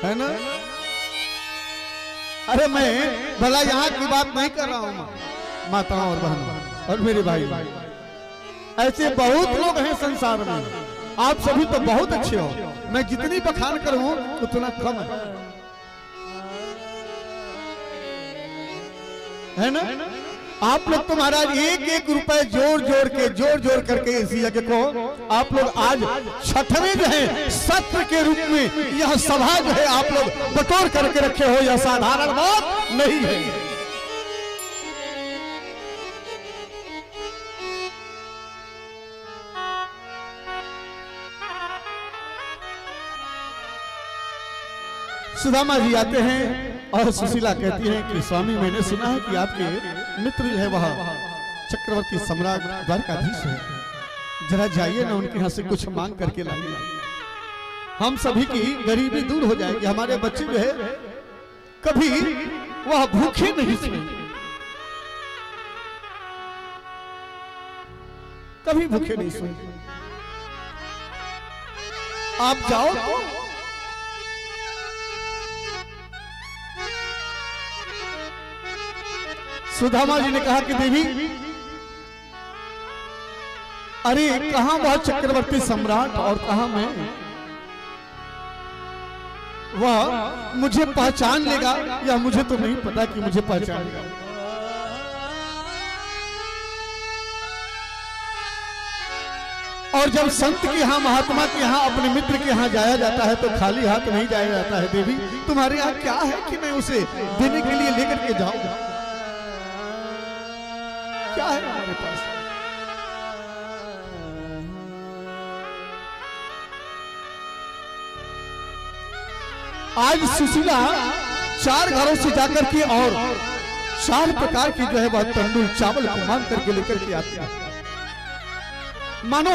है ना। अरे मैं भला यहाँ की बात नहीं कर रहा हूँ, माताओं और बहनों और मेरे भाई, ऐसे बहुत लोग हैं संसार में। आप सभी तो बहुत अच्छे हो, मैं जितनी बखान करूं उतना कम है ना। आप लोग तो महाराज एक एक रुपए जोड़ जोड़ करके इस यज्ञ को आप लोग आज छठवें जो है सत्र के रूप में यह सभा जो है आप लोग बटोर करके रखे हो, यह साधारण बात नहीं है। सुदामा जी आते हैं और सुशीला कहती है कि स्वामी मैंने सुना है कि आपके मित्र जो है वह चक्रवर्ती सम्राट द्वारकाधीश है, जरा जाइए ना उनके यहाँ से कुछ मांग करके लाइए, हम सभी की गरीबी दूर हो जाएगी, हमारे बच्चे जो है कभी वह भूखे नहीं सोएंगे, कभी भूखे नहीं सोएंगे। आप जाओ। सुदामा जी ने कहा कि देवी, अरे कहां वह चक्रवर्ती सम्राट और कहां मैं, वह मुझे पहचान लेगा या मुझे तो नहीं पता कि मुझे पहचान लेगा। और जब संत के यहाँ महात्मा के यहाँ अपने मित्र के यहाँ जाया जाता है तो खाली हाथ नहीं जाया जाता है। देवी तुम्हारे यहाँ क्या है कि मैं उसे देने के लिए लेकर के जाऊं, क्या है हमारे पास? आज सुशीला 4 घरों से जाकर के और 4 प्रकार की जो है वह तंदूर चावल को मांग करके लेकर के आती है, मानो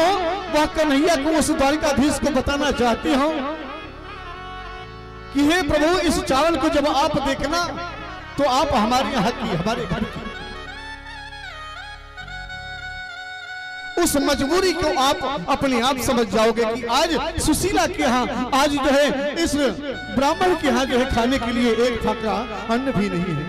वह कन्हैया को उस द्वारकाधीश को बताना चाहती हूं कि हे प्रभु, इस चावल को जब आप देखना तो आप हमारे यहाँ की, हमारे घर की उस मजबूरी को आप अपने आप समझ जाओगे कि आज सुशीला के यहाँ आज जो है इस ब्राह्मण के यहाँ जो है खाने के लिए एक फाका अन्न भी नहीं है।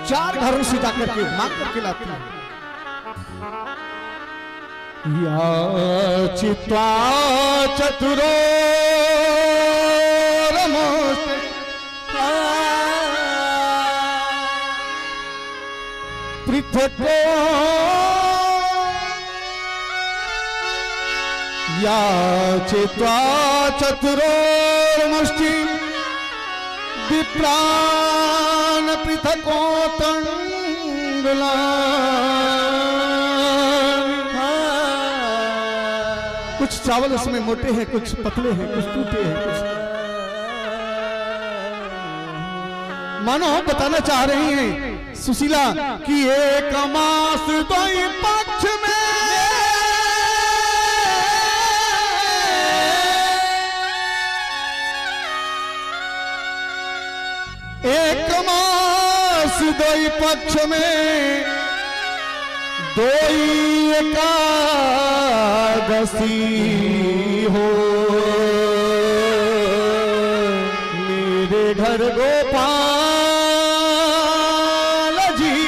चार घरों से जाकर के मांग करके लाती है। याचित्वा चतुरो रमोस्ते पृथको याचित्वा चतुरो रमोष्टि विप्राण पृथको तंडुला। कुछ चावल उसमें मोटे हैं, कुछ पतले हैं, कुछ टूटे हैं, कुछ मानो बताना चाह रही हैं सुशीला कि एक मास दो पक्ष में एक मास दो पक्ष में दो एकादशी हो, मेरे घर गोपाल जी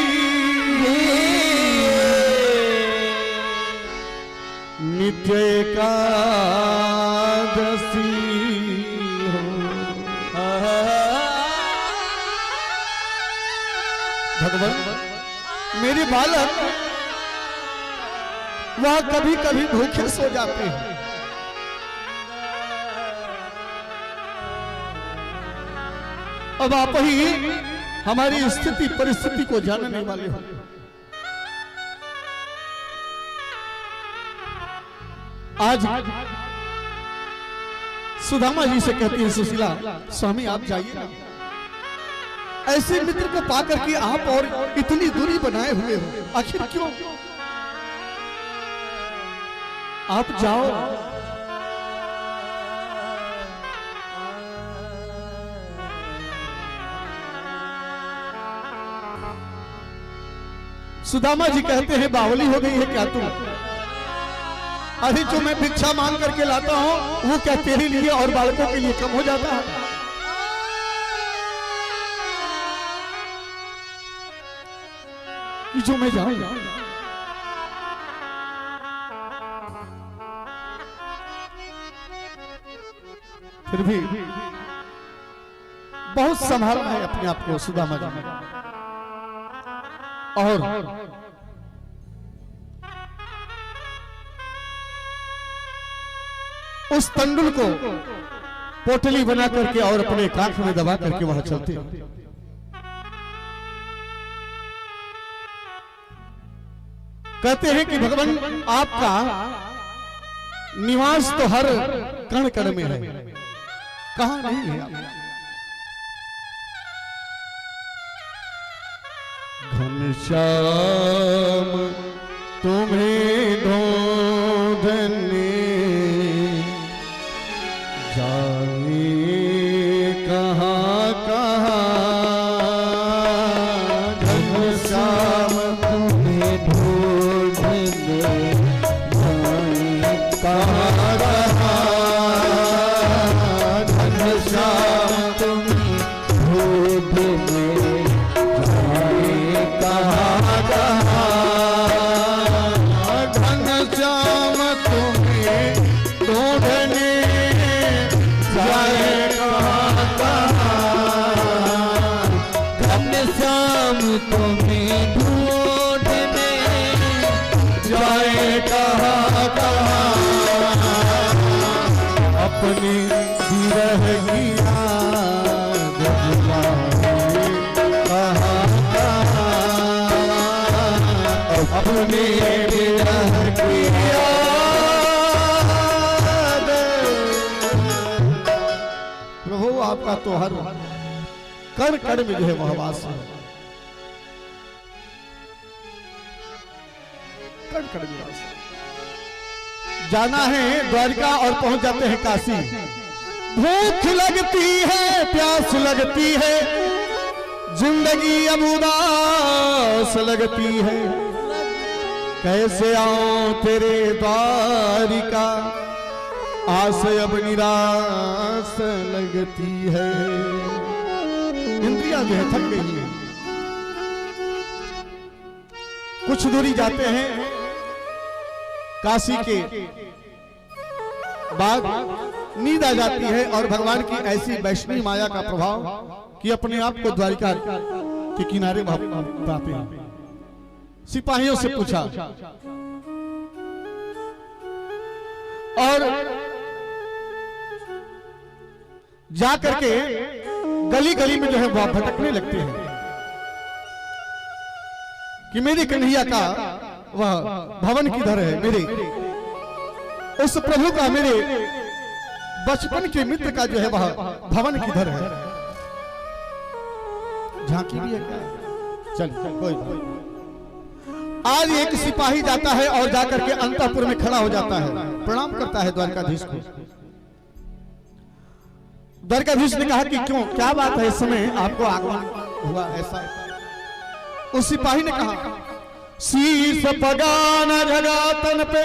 नित्य एकादशी हो। भगवान मेरे बालक वह कभी कभी भूखे सो जाते हैं, अब आप ही हमारी स्थिति परिस्थिति को जानने वाले हो। आज सुदामा जी से कहती है सुशीला, स्वामी आप जाइए ना, ऐसे मित्र को पाकर के आप और इतनी दूरी बनाए हुए हो, आखिर क्यों? आप जाओ। सुदामा जी कहते हैं बावली हो गई है क्या तुम? अरे जो मैं भिक्षा मांग करके लाता हूं वो क्या तेरे लिए और बालकों के लिए कम हो जाता है? कि जो मैं जाऊं फिर भी बहुत संभालना है अपने आप को सुदामा जी ने। और उस तंडुल को पोटली बना करके और अपने काख में दबा करके वहां चलते हैं। कहते हैं कि भगवान आपका निवास तो हर कण कण में है, कहां नहीं है आप? घनश्याम तुम्हें ढूंढने जाए कहां कहां, घनश्याम तुम्हें ढूंढने जाए कहां कहां, घनश्याम तुम्हें ढूंढने कहां कहां, घनश्याम तुम्हें ढूंढने जाए कहां कहां, घनश्याम तुम्हें ढूंढने जाए कहां कहां, अपने विरह की याद दिलाए कहां अपने विरह की याद। प्रभु आपका तो हर कण कण में जो है वह वास है, कण कण में वास है। जाना है द्वारिका और पहुंच जाते हैं काशी। भूख लगती है प्यास लगती है जिंदगी अब उदास लगती है, कैसे आऊं तेरे द्वारिका आस अब निराश लगती है। इंद्रियां जो है थक गई है। कुछ दूरी जाते हैं काशी के बाद नींद आ जाती है और भगवान की ऐसी वैष्णवी माया का प्रभाव कि अपने आप को द्वारिका के किनारे पाते हैं। सिपाहियों से पूछा और जाकर के गली गली में जो है वह भटकने लगते हैं कि मेरी कन्हैया का वह भवन किधर है, मेरे उस प्रभु का, मेरे बचपन के मित्र का जो है वह भवन किधर है? झांकी भी है क्या? चल कोई आज एक सिपाही जाता है और जाकर के अंतःपुर में खड़ा हो जाता है, प्रणाम करता है द्वारकाधीश को। द्वारकाधीश ने कहा कि क्यों, क्या बात है, इस समय आपको आगमन हुआ ऐसा? उस सिपाही ने कहा शीश पगाना जगातन पे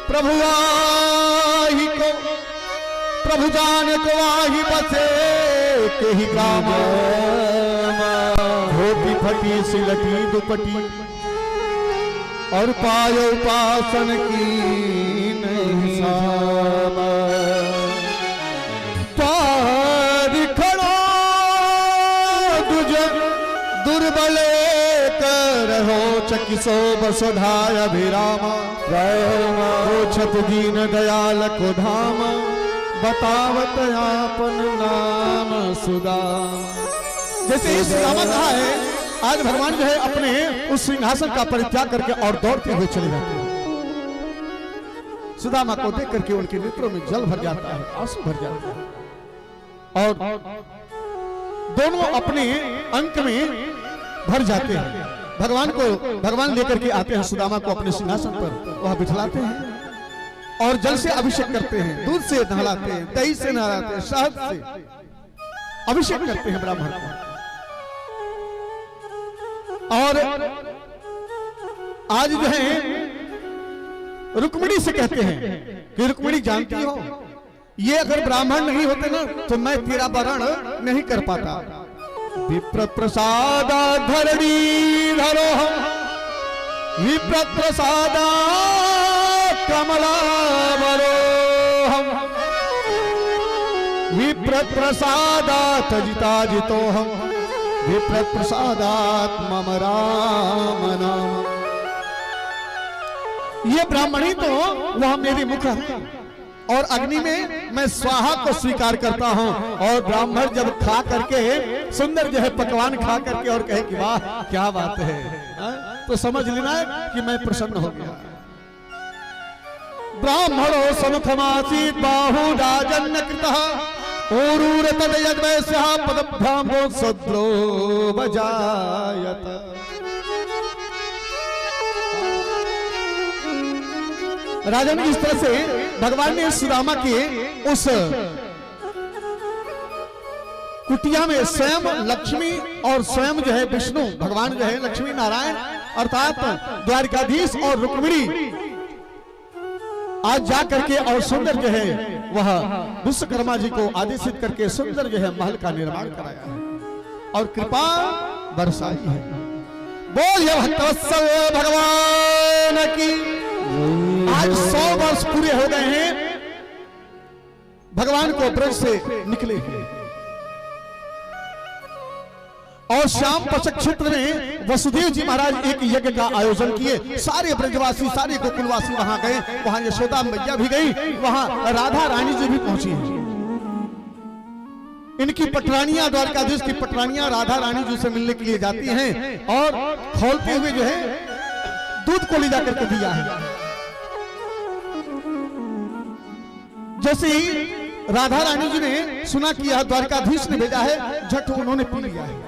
प्रभु आही को, प्रभु जान को आही बसे के ही काम, धोती फटी सिलटी दुपटी और पायो उपासन की नहीं सामा, तारी खड़ो तुझे दुर्बले कर हो चकिसो बसोधाय अभिरामा, हो छत दीन दयाल को धाम बतावत आपन नाम सुदाम। जैसे ही सुदामा कहा है, आज भगवान जो है अपने उस सिंहासन का परित्याग करके और दौड़ते हुए चले जाते हैं। सुदामा को देख करके उनके नेत्रों में जल भर जाता है, आंसू भर जाता है और दोनों अपने अंक में भर जाते हैं। भगवान लेकर के आते हैं सुदामा को अपने सिंहासन पर, वह बिठलाते हैं और जल से अभिषेक करते हैं, दूध से नहलाते हैं, दही से नहलाते हैं, शहद से अभिषेक करते हैं ब्राह्मण को। और आज जो है रुक्मिणी से कहते हैं कि रुक्मिणी जानती हो, ये अगर ब्राह्मण नहीं होते ना तो मैं तेरा वरण नहीं कर पाता। विप्र प्रसाद धरणी धरो विप्र प्रसाद कमलावरो विप्र प्रसादात जिता जितो हम विप्र प्रसादात मम राम नाम। ये ब्राह्मणी तो वह मेरी मुख है और अग्नि में मैं स्वाहा को स्वीकार करता हूं। और ब्राह्मण जब खा करके सुंदर जो है पकवान खा करके और कहे कि वाह क्या बात है, तो समझ लेना कि मैं प्रसन्न हो गया। ब्राह्मणो समुखमासीत् बाहु राजन्न कृतः ऊरूर तदयद्वैस्यः पदभ्यामो सद्रो बजायत। राजन इस तरह से भगवान ने सुदामा के उस कुटिया में स्वयं लक्ष्मी और स्वयं जो है विष्णु भगवान जो है लक्ष्मी नारायण अर्थात द्वारिकाधीश और रुक्मिणी आज जा करके और सुंदर जो है वह विश्वकर्मा जी को आदेशित करके सुंदर जो है महल का निर्माण कराया है और कृपा बरसाई है। बोलिए भक्तवत्सल भगवान की। आज 100 वर्ष पूरे हो गए हैं भगवान को ब्रज से निकले हैं और श्याम पचक क्षेत्र में वसुदेव जी महाराज एक यज्ञ का आयोजन किए। सारे ब्रजवासी सारे गोकुलवासी वहां गए, वहां यशोदा मैया भी गई, वहां राधा रानी जी भी पहुंची हैं। इनकी पटरानियां द्वारकाधीश की पटरानियां राधा रानी जी से मिलने के लिए जाती हैं और खोलते हुए जो है दूध को ले जाकर के दिया है। जैसे ही राधा रानी जी ने सुना कि यह द्वारकाधीश ने भेजा है, झट उन्होंने पी लिया है।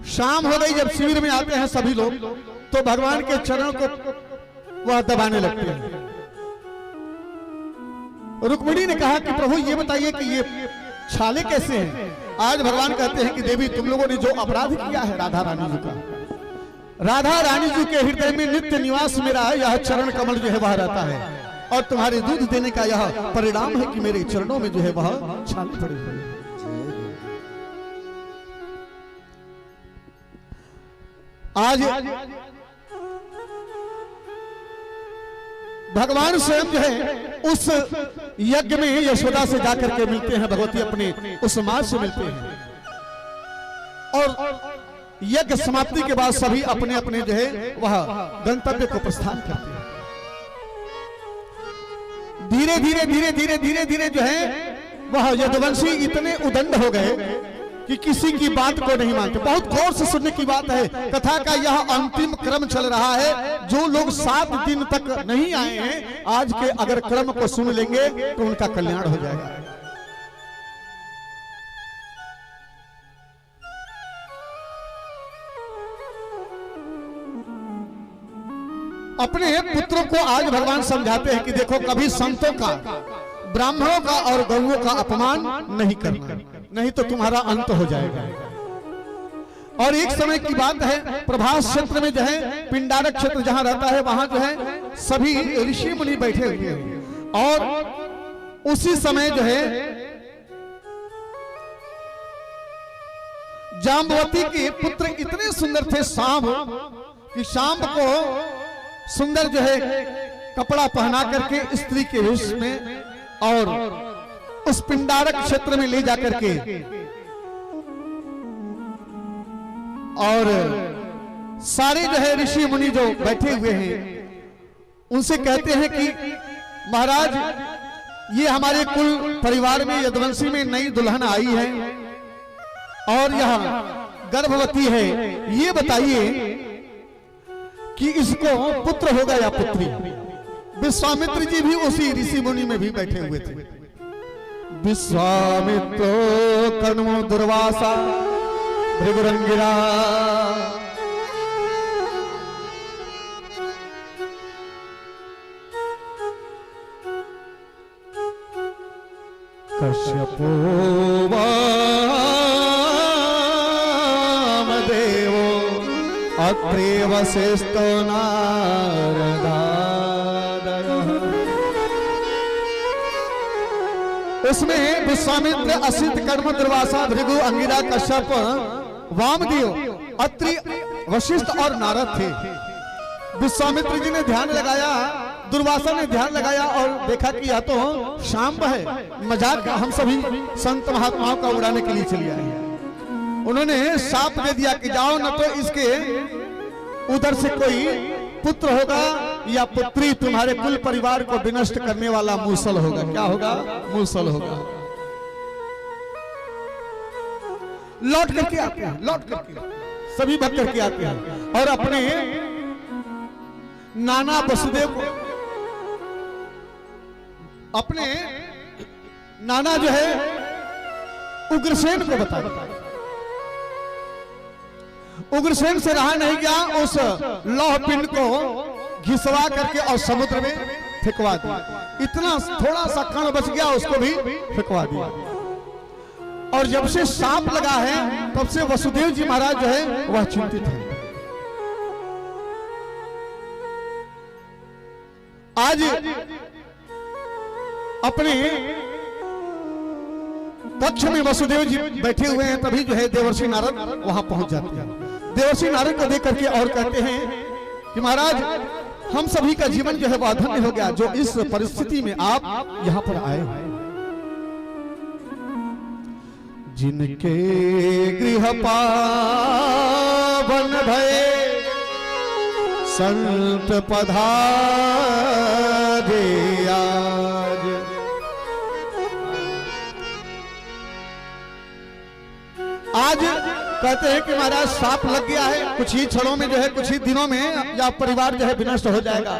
शाम हो गई, जब शिविर में आते हैं सभी लोग तो भगवान के चरणों को वह दबाने लगते हैं। रुक्मिणी ने कहा कि प्रभु ये बताइए कि ये छाले कैसे हैं। आज भगवान कहते हैं कि देवी तुम लोगों ने जो अपराध किया है राधा रानी जी का, राधा रानी जी के हृदय में नित्य निवास मेरा यह चरण कमल जो है वह रहता है और तुम्हारे दूध देने का यह परिणाम है कि मेरे चरणों में जो है वह छाले पड़े हुए हैं। आज भगवान स्वयं जो है उस यज्ञ में यशोदा से जाकर के मिलते हैं, भगवती अपने उस मां से मिलते हैं और यज्ञ समाप्ति के बाद सभी अपने अपने जो है वह गंतव्य को प्रस्थान करते हैं। धीरे धीरे धीरे धीरे धीरे धीरे जो है वह यदुवंशी इतने उदंड हो गए कि किसी की बात को नहीं मानते। बहुत गौर से सुनने की बात है, कथा का यह अंतिम क्रम चल रहा है। जो लोग 7 दिन तक नहीं आए हैं आज के अगर क्रम को सुन लेंगे तो उनका कल्याण हो जाएगा। अपने पुत्रों को आज भगवान समझाते हैं कि देखो कभी संतों का ब्राह्मणों का और गौओं का अपमान नहीं करना, नहीं तो तुम्हारा अंत हो जाएगा। और एक समय की बात है, प्रभास क्षेत्र में जो है पिंडारक क्षेत्र जहां रहता है वहां जो है सभी ऋषि मुनि बैठे हुए हैं और उसी समय जो है जाम्बवती के पुत्र इतने सुंदर थे शाम कि शाम को सुंदर जो है कपड़ा पहना करके स्त्री के वेश में और उस पिंडारक क्षेत्र में ले जाकर के और सारे जो है ऋषि मुनि जो बैठे हुए हैं उनसे कहते हैं कि महाराज ये हमारे कुल परिवार में यदुवंशी में नई दुल्हन आई है और यह गर्भवती है, ये बताइए कि इसको पुत्र होगा या पुत्री। विश्वामित्र जी भी उसी ऋषि मुनि में भी बैठे हुए थे। विश्वामित्रो कर्णो दुर्वासा भृगुरंगिरा कश्यपो वामदेवो अत्रे वसिष्ठो नारदादयः। उसमें विश्वामित्र, असित, कर्म, दुर्वासा, भृगु, अंगिरा, कश्यप, वामदेव, अत्रि, वशिष्ठ और नारद थे। विश्वामित्र जी ने ध्यान लगाया, दुर्वासा ने ध्यान लगाया और देखा कि यह तो शांब है, मजाक हम सभी संत महात्माओं का उड़ाने के लिए चले आए हैं। उन्होंने शाप दे दिया कि जाओ, न तो इसके उधर से कोई पुत्र होगा या पुत्री तुम्हारे कुल परिवार को विनष्ट करने वाला मूसल होगा। क्या होगा? मूसल होगा। लौट करके आते हैं, लौट करके सभी भक्त करके आते हैं और अपने नाना वसुदेव को, अपने नाना जो है उग्रसेन को बताया। उग्रसेन से रहा नहीं गया, उस लौह पिंड को घिसवा करके और समुद्र में फेंकवा दिया। इतना थोड़ा सा कण बच गया, उसको भी फेंकवा दिया। और जब से सांप लगा है तब से वसुदेव जी महाराज जो है वह चिंतित है। आज अपने कक्ष में वसुदेव जी बैठे हुए हैं, तभी जो है देवर्षि नारद वहां पहुंच जाते हैं। देवर्षि नारद को देख करके और कहते हैं कि महाराज, हम सभी का जीवन जो है वह धन्य हो गया, जो इस परिस्थिति में आप यहां पर आए हैं। जिनके गृह पावन भये संत पधारे आज। आज कहते हैं कि महाराज साप लग गया है, कुछ ही क्षणों में जो है, कुछ ही दिनों में या परिवार जो है विनष्ट हो जाएगा,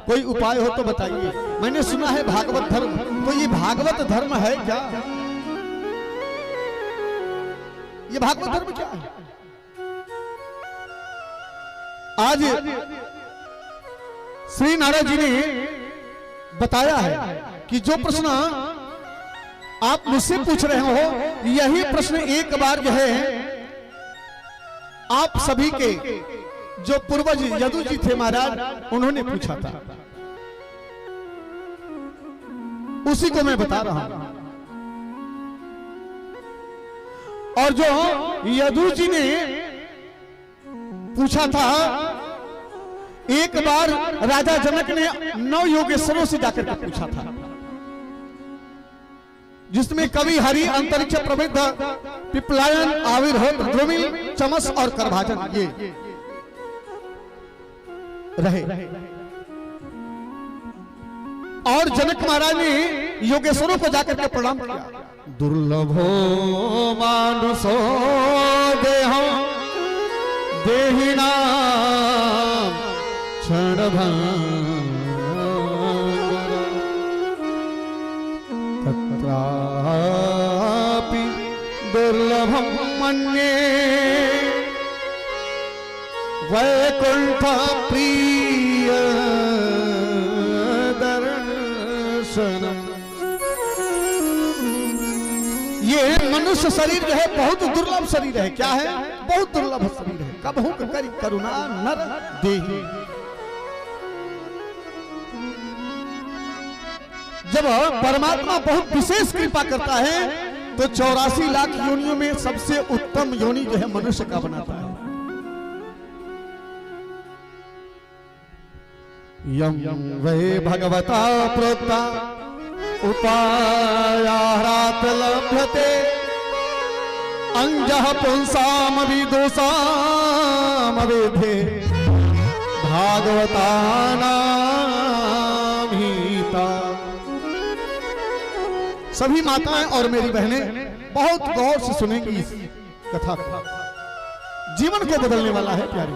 कोई उपाय हो तो बताइए। मैंने सुना है भागवत धर्म, तो ये भागवत धर्म है क्या? ये भागवत धर्म क्या है? आज श्री नारद जी ने बताया है कि जो प्रश्न आप मुझसे पूछ रहे हो, यही प्रश्न एक बार जो है आप सभी के जो पूर्वज यदु जी थे महाराज, उन्होंने पूछा था। उसी को मैं बता रहा हूं। और जो यदु जी ने पूछा था, एक बार राजा जनक ने 9 योगेश्वरों से जाकर के पूछा था, जिसमें कवि, हरि, अंतरिक्ष, प्रविद्ध, पिपलायन, आविर्होत्र, द्रुमिल, चमस और करभाजन ये रहे। और जनक महाराज ने योगेश्वरों को जाकर के प्रणाम किया। दुर्लभो मानुषो देहो देहिनाम तत्रापि दुर्लभं मन्ये वैकुंठ प्रिय दर्शनम्। ये मनुष्य शरीर जो है बहुत दुर्लभ शरीर है। क्या है? बहुत दुर्लभ शरीर है। कबहू करी करुणा नर देहि। जब परमात्मा बहुत विशेष कृपा करता है तो 84 लाख योनियों में सबसे उत्तम योनि जो है मनुष्य का बनाता है। यम वे भगवता प्रोक्ता उपायारात लभ्यते अंजः पुंसाम विदुषाम विधे भागवतानां हिता। सभी माताएं और मेरी बहनें बहुत गौर से सुनेंगी इस कथा को, जीवन को बदलने वाला है प्यारी।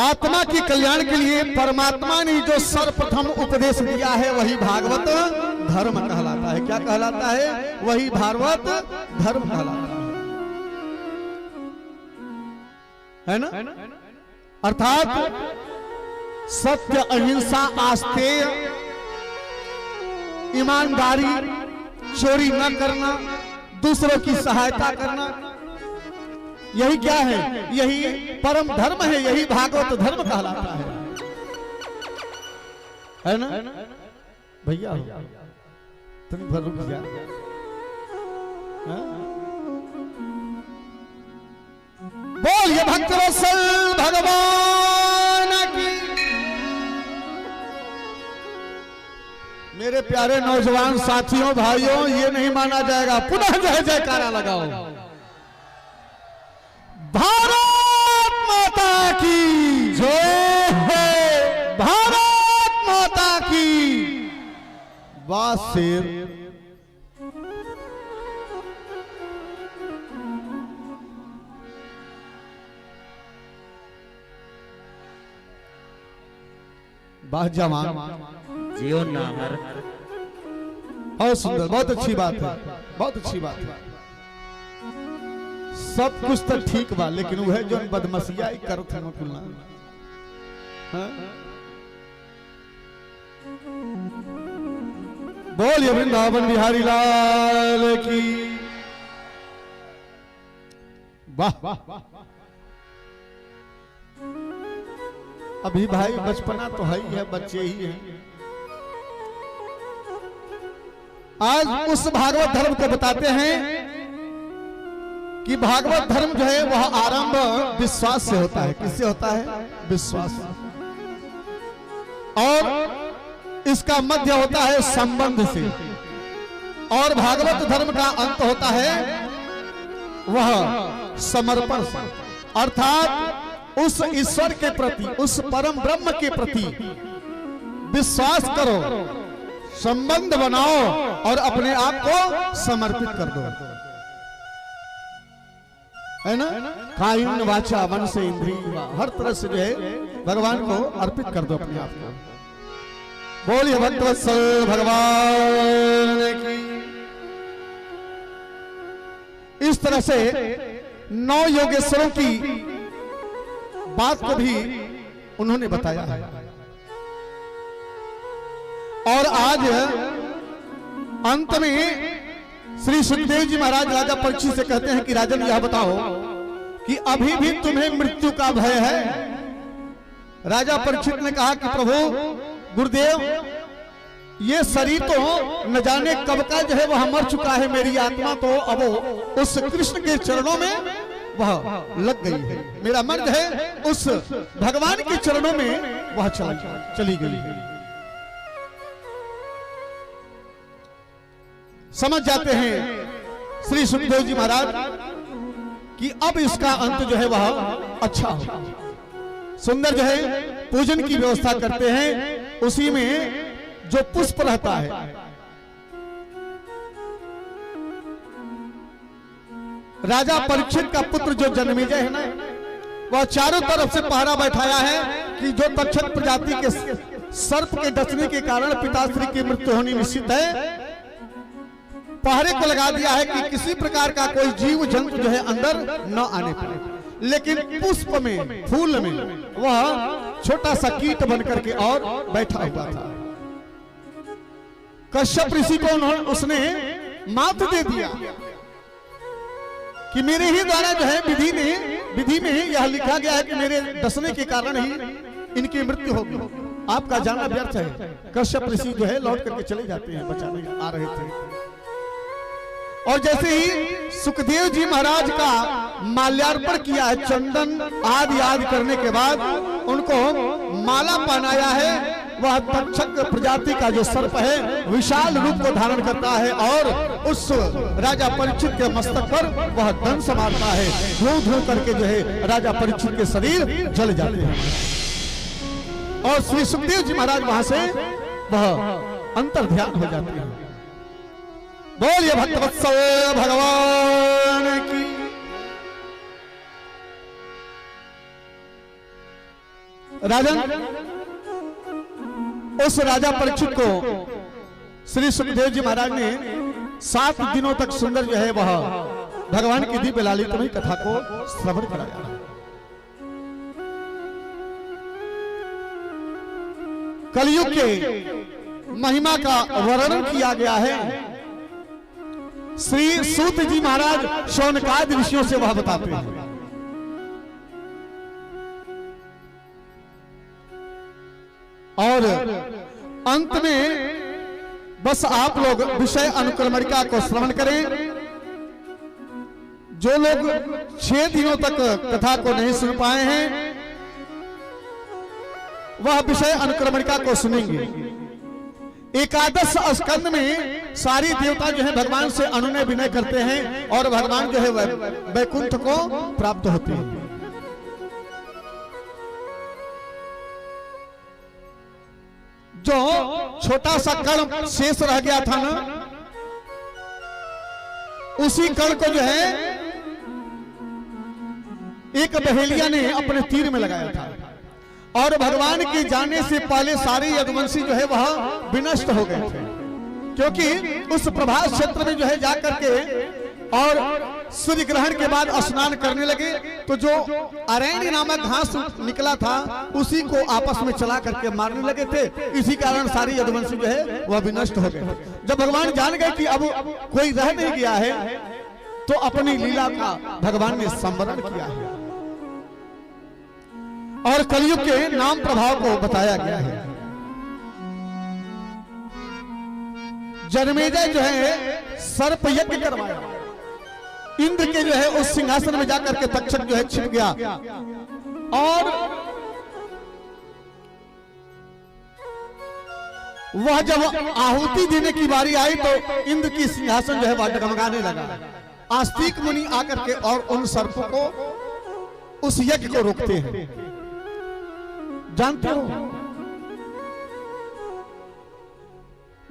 आत्मा के कल्याण के लिए परमात्मा ने जो सर्वप्रथम उपदेश दिया है वही भागवत धर्म कहलाता है। क्या कहलाता है? वही भागवत धर्म कहलाता है ना? अर्थात सत्य, अहिंसा, आस्तेय, ईमानदारी, चोरी न करना, दूसरों की सहायता करना, यही क्या है? यही परम धर्म है, यही भागवत धर्म कहलाता है ना भैया? तुम भर रुक जा। बोलिए भक्तवत्सल भगवान की। मेरे प्यारे नौजवान साथियों, भाइयों, ये नहीं माना जाएगा, पुनः जय जयकारा लगाओ। भारत माता की जय हो, भारत माता की। वाह शेर। वाह जवान, जियो नाहर। बहुत सुंदर, बहुत अच्छी बात है, बहुत अच्छी बात है। सब कुछ तो ठीक बा, लेकिन वह जो बदमसिया करत है कुलना। बोलिए वृंदावन बिहारी लाल की। वाह, अभी भाई बचपना तो है ही है, बच्चे ही हैं। आज उस भागवत धर्म को बताते हैं कि भागवत धर्म जो है वह आरंभ विश्वास से होता है। किससे होता है? विश्वास। और इसका मध्य होता है संबंध से, और भागवत धर्म का अंत होता है वह समर्पण से। अर्थात उस ईश्वर के प्रति, उस परम ब्रह्म के प्रति विश्वास करो, संबंध बनाओ और अपने आप को समर्पित कर दो, है ना? कायन वाचा मन से इंद्रिय, हर तरह से जो है भगवान को अर्पित कर दो अपने आप को। बोलिए भक्तवत्सल भगवान की। इस तरह से 9 योगेश्वरों की बात को भी उन्होंने बताया है। और आज अंत में श्री सुखदेव जी महाराज राजा परीक्षित से कहते हैं कि राजन यह बताओ कि अभी भी तुम्हें मृत्यु का भय है? राजा परीक्षित ने कहा कि प्रभु गुरुदेव, ये शरीर तो न जाने कब का जो है वह मर चुका है, मेरी आत्मा तो अब उस कृष्ण के चरणों में वह लग गई है, मेरा मन जो है उस भगवान के चरणों में वह चली गई है। समझ जाते हैं श्री सुखदेव जी महाराज कि अब इसका अंत जो है वह अच्छा हो। सुंदर जो है पूजन की व्यवस्था करते हैं, उसी में जो पुष्प रहता है, राजा परीक्षित का पुत्र जो जन्मेजय है ना, वह चारों तरफ से पहरा बैठाया है कि जो तक्षक प्रजाति के सर्प के डसने के कारण पिताश्री की मृत्यु होनी निश्चित है, पहरे को लगा दिया है कि किसी प्रकार का कोई जीव जंतु जो है अंदर न आने पाए। लेकिन पुष्प में, फूल में वह छोटा सा कीट बन करके और बैठा हुआ था। कश्यप ऋषि को उसने मात दे दिया कि मेरे ही द्वारा जो है विधि में ही यह लिखा गया है कि मेरे डसने के कारण ही इनकी मृत्यु होगी, आपका जाना व्यर्थ है। कश्यप ऋषि जो है लौट करके चले जाते हैं, बचाने आ रहे थे। और जैसे ही सुखदेव जी महाराज का माल्यार्पण किया है, चंदन आदि करने के बाद उनको माला पहनाया है, वह तक्षक प्रजाति का जो सर्प है विशाल रूप को धारण करता है और उस राजा परीक्षित के मस्तक पर वह दंश मारता है। धू धू करके जो है राजा परीक्षित के शरीर जल जाते हैं और श्री सुखदेव जी महाराज वहां से वह अंतर ध्यान हो जाते हैं। बोलिए भक्तवत्सल भगवान की। राजन, उस राजा परीक्षित को श्री सुखदेव जी महाराज ने 7 दिनों तक सुंदर जो है वह भगवान की दिव्य लालितमयी कथा को श्रवण कराया। कलयुग के महिमा का वर्णन किया गया है श्री सूत जी महाराज शौनकादि ऋषियों से वह बताते हैं। और अंत में बस आप लोग विषय अनुक्रमणिका को श्रवण करें। जो लोग 6 दिनों तक कथा को नहीं सुन पाए हैं वह विषय अनुक्रमणिका को सुनेंगे। एकादश स्कंद में सारी देवता जो है भगवान से अनुनय विनय करते हैं और भगवान जो है वैकुंठ को प्राप्त होते हैं। जो छोटा सा कण शेष रह गया था ना, उसी कण को जो है एक बहेलिया ने अपने तीर में लगाया था और भगवान के जाने से पहले सारे यदुवंशी जो है वह विनष्ट हो गए थे, क्योंकि उस प्रभास क्षेत्र में जो है जाकर के और सूर्य ग्रहण के बाद स्नान करने लगे तो जो अरण्य नामक घास निकला था उसी को आपस में चला करके मारने लगे थे। इसी कारण सारी यदुवंशी जो है वह विनष्ट हो गए। जब भगवान जान गए कि अब कोई रह नहीं गया है तो अपनी लीला का भगवान ने संवरण किया है और कलयुग के नाम प्रभाव को बताया गया है। जन्मेजय जो है सर्प यज्ञ करवाया, इंद्र के जो है उस सिंहासन में जाकर के तक्षक जो है छिप गया और वह जब आहुति देने की बारी आई तो इंद्र की सिंहासन जो है वह डगमगाने लगा। आस्तिक मुनि आकर के और उन सर्पों को उस यज्ञ को रोकते हैं। जानते हो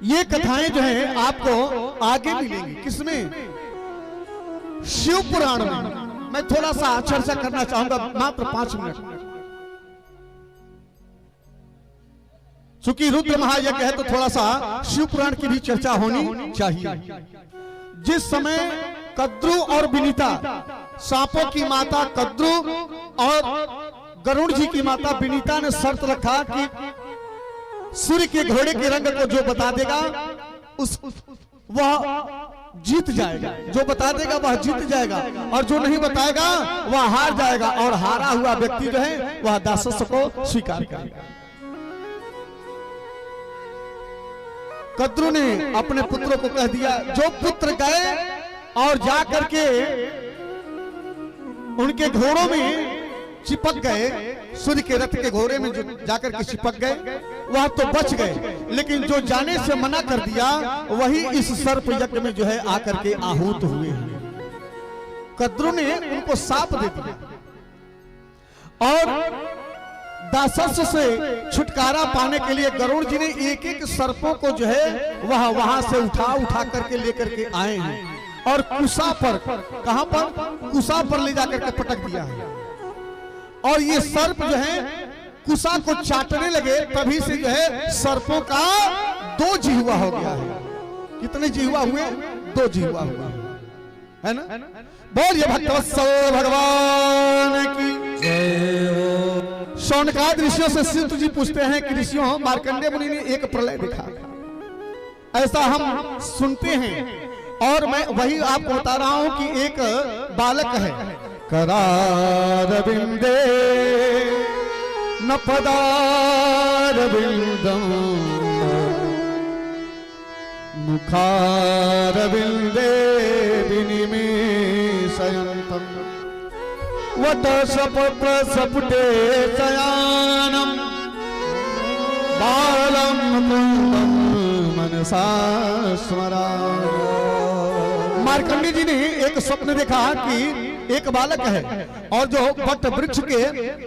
ये कथाएं जो है आपको आगे मिलेंगी किसमें? शिव पुराण में। मैं थोड़ा सा चर्चा करना चाहूंगा मात्र 5 मिनट, चूंकि रुद्र महायज्ञ है तो थोड़ा सा शिव पुराण की भी चर्चा होनी चाहिए। जिस समय कद्रु और विनीता, सांपों की माता कद्रु और गरुड़ जी की माता विनीता ने शर्त रखा कि सूर्य के घोड़े के रंग को जो बता देगा वह जीत जाएगा, जो बता देगा वह जीत जाएगा और जो नहीं बताएगा वह हार जाएगा और हारा हुआ व्यक्ति जो है वह दासत्व को स्वीकार करेगा। कद्रु ने अपने पुत्रों को कह दिया, जो पुत्र गए और जा करके उनके घोड़ों में चिपक गए, सूर्य के रथ के घोड़े में जो जाकर के चिपक गए वह तो बच गए, लेकिन जो जाने से मना कर दिया वही इस सर्प यज्ञ में जो है आकर के आहूत हुए हैं। कद्रु ने उनको साप दे दिया और दासत्व से छुटकारा पाने के लिए गरुड़ जी ने एक एक सर्पों को जो है वह वहां से उठा करके लेकर के आए हैं और कुसा पर, कहां पर? कुसा पर ले जाकर के पटक दिया है और ये सर्प जो है कुसा को चाटने लगे। तभी से जो है सर्पों का 2 जिह्वा हो गया है। कितने जिह्वा हुए? 2 जिह्वा हुआ है ना। बोलिए भक्तवत्सल भगवान की जय। शौनकादि ऋषियों से सिद्ध जी पूछते हैं कि ऋषियों, मार्कंडेय मुनि ने एक प्रलय देखा, ऐसा हम सुनते हैं और मैं वही आपको बता रहा हूं कि एक बालक है, करारविंदे न पदारविंदम मुखारविंदे विनिमेषयन्तम वटसपत्र सपुटे शयानम बालं मुकुन्दं मनसा स्मरामि। मार्कंडेय जी ने एक स्वप्न देखा कि एक बालक है और जो वट वृक्ष के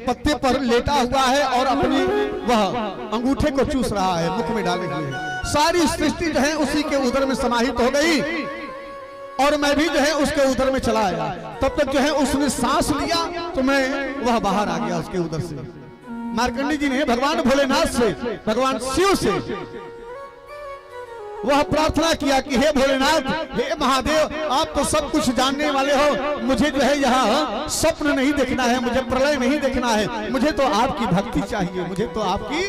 पत्ते पर लेटा हुआ है और अपनी वह अंगूठे को चूस रहा है, मुख में डाले हुए है। सारी सृष्टि जो है उसी के उदर में समाहित हो गई और मैं भी जो है उसके उदर में चला आया। तब तक जो है उसने सांस लिया तो मैं वह बाहर आ गया उसके उदर से। मार्कंडेय जी ने भगवान भोलेनाथ से, भगवान शिव से वह प्रार्थना किया कि हे भोलेनाथ, हे महादेव, आप तो सब कुछ जानने वाले हो, मुझे जो है यहाँ स्वप्न नहीं देखना है, मुझे प्रलय नहीं देखना है, मुझे तो आपकी भक्ति चाहिए, मुझे तो आपकी।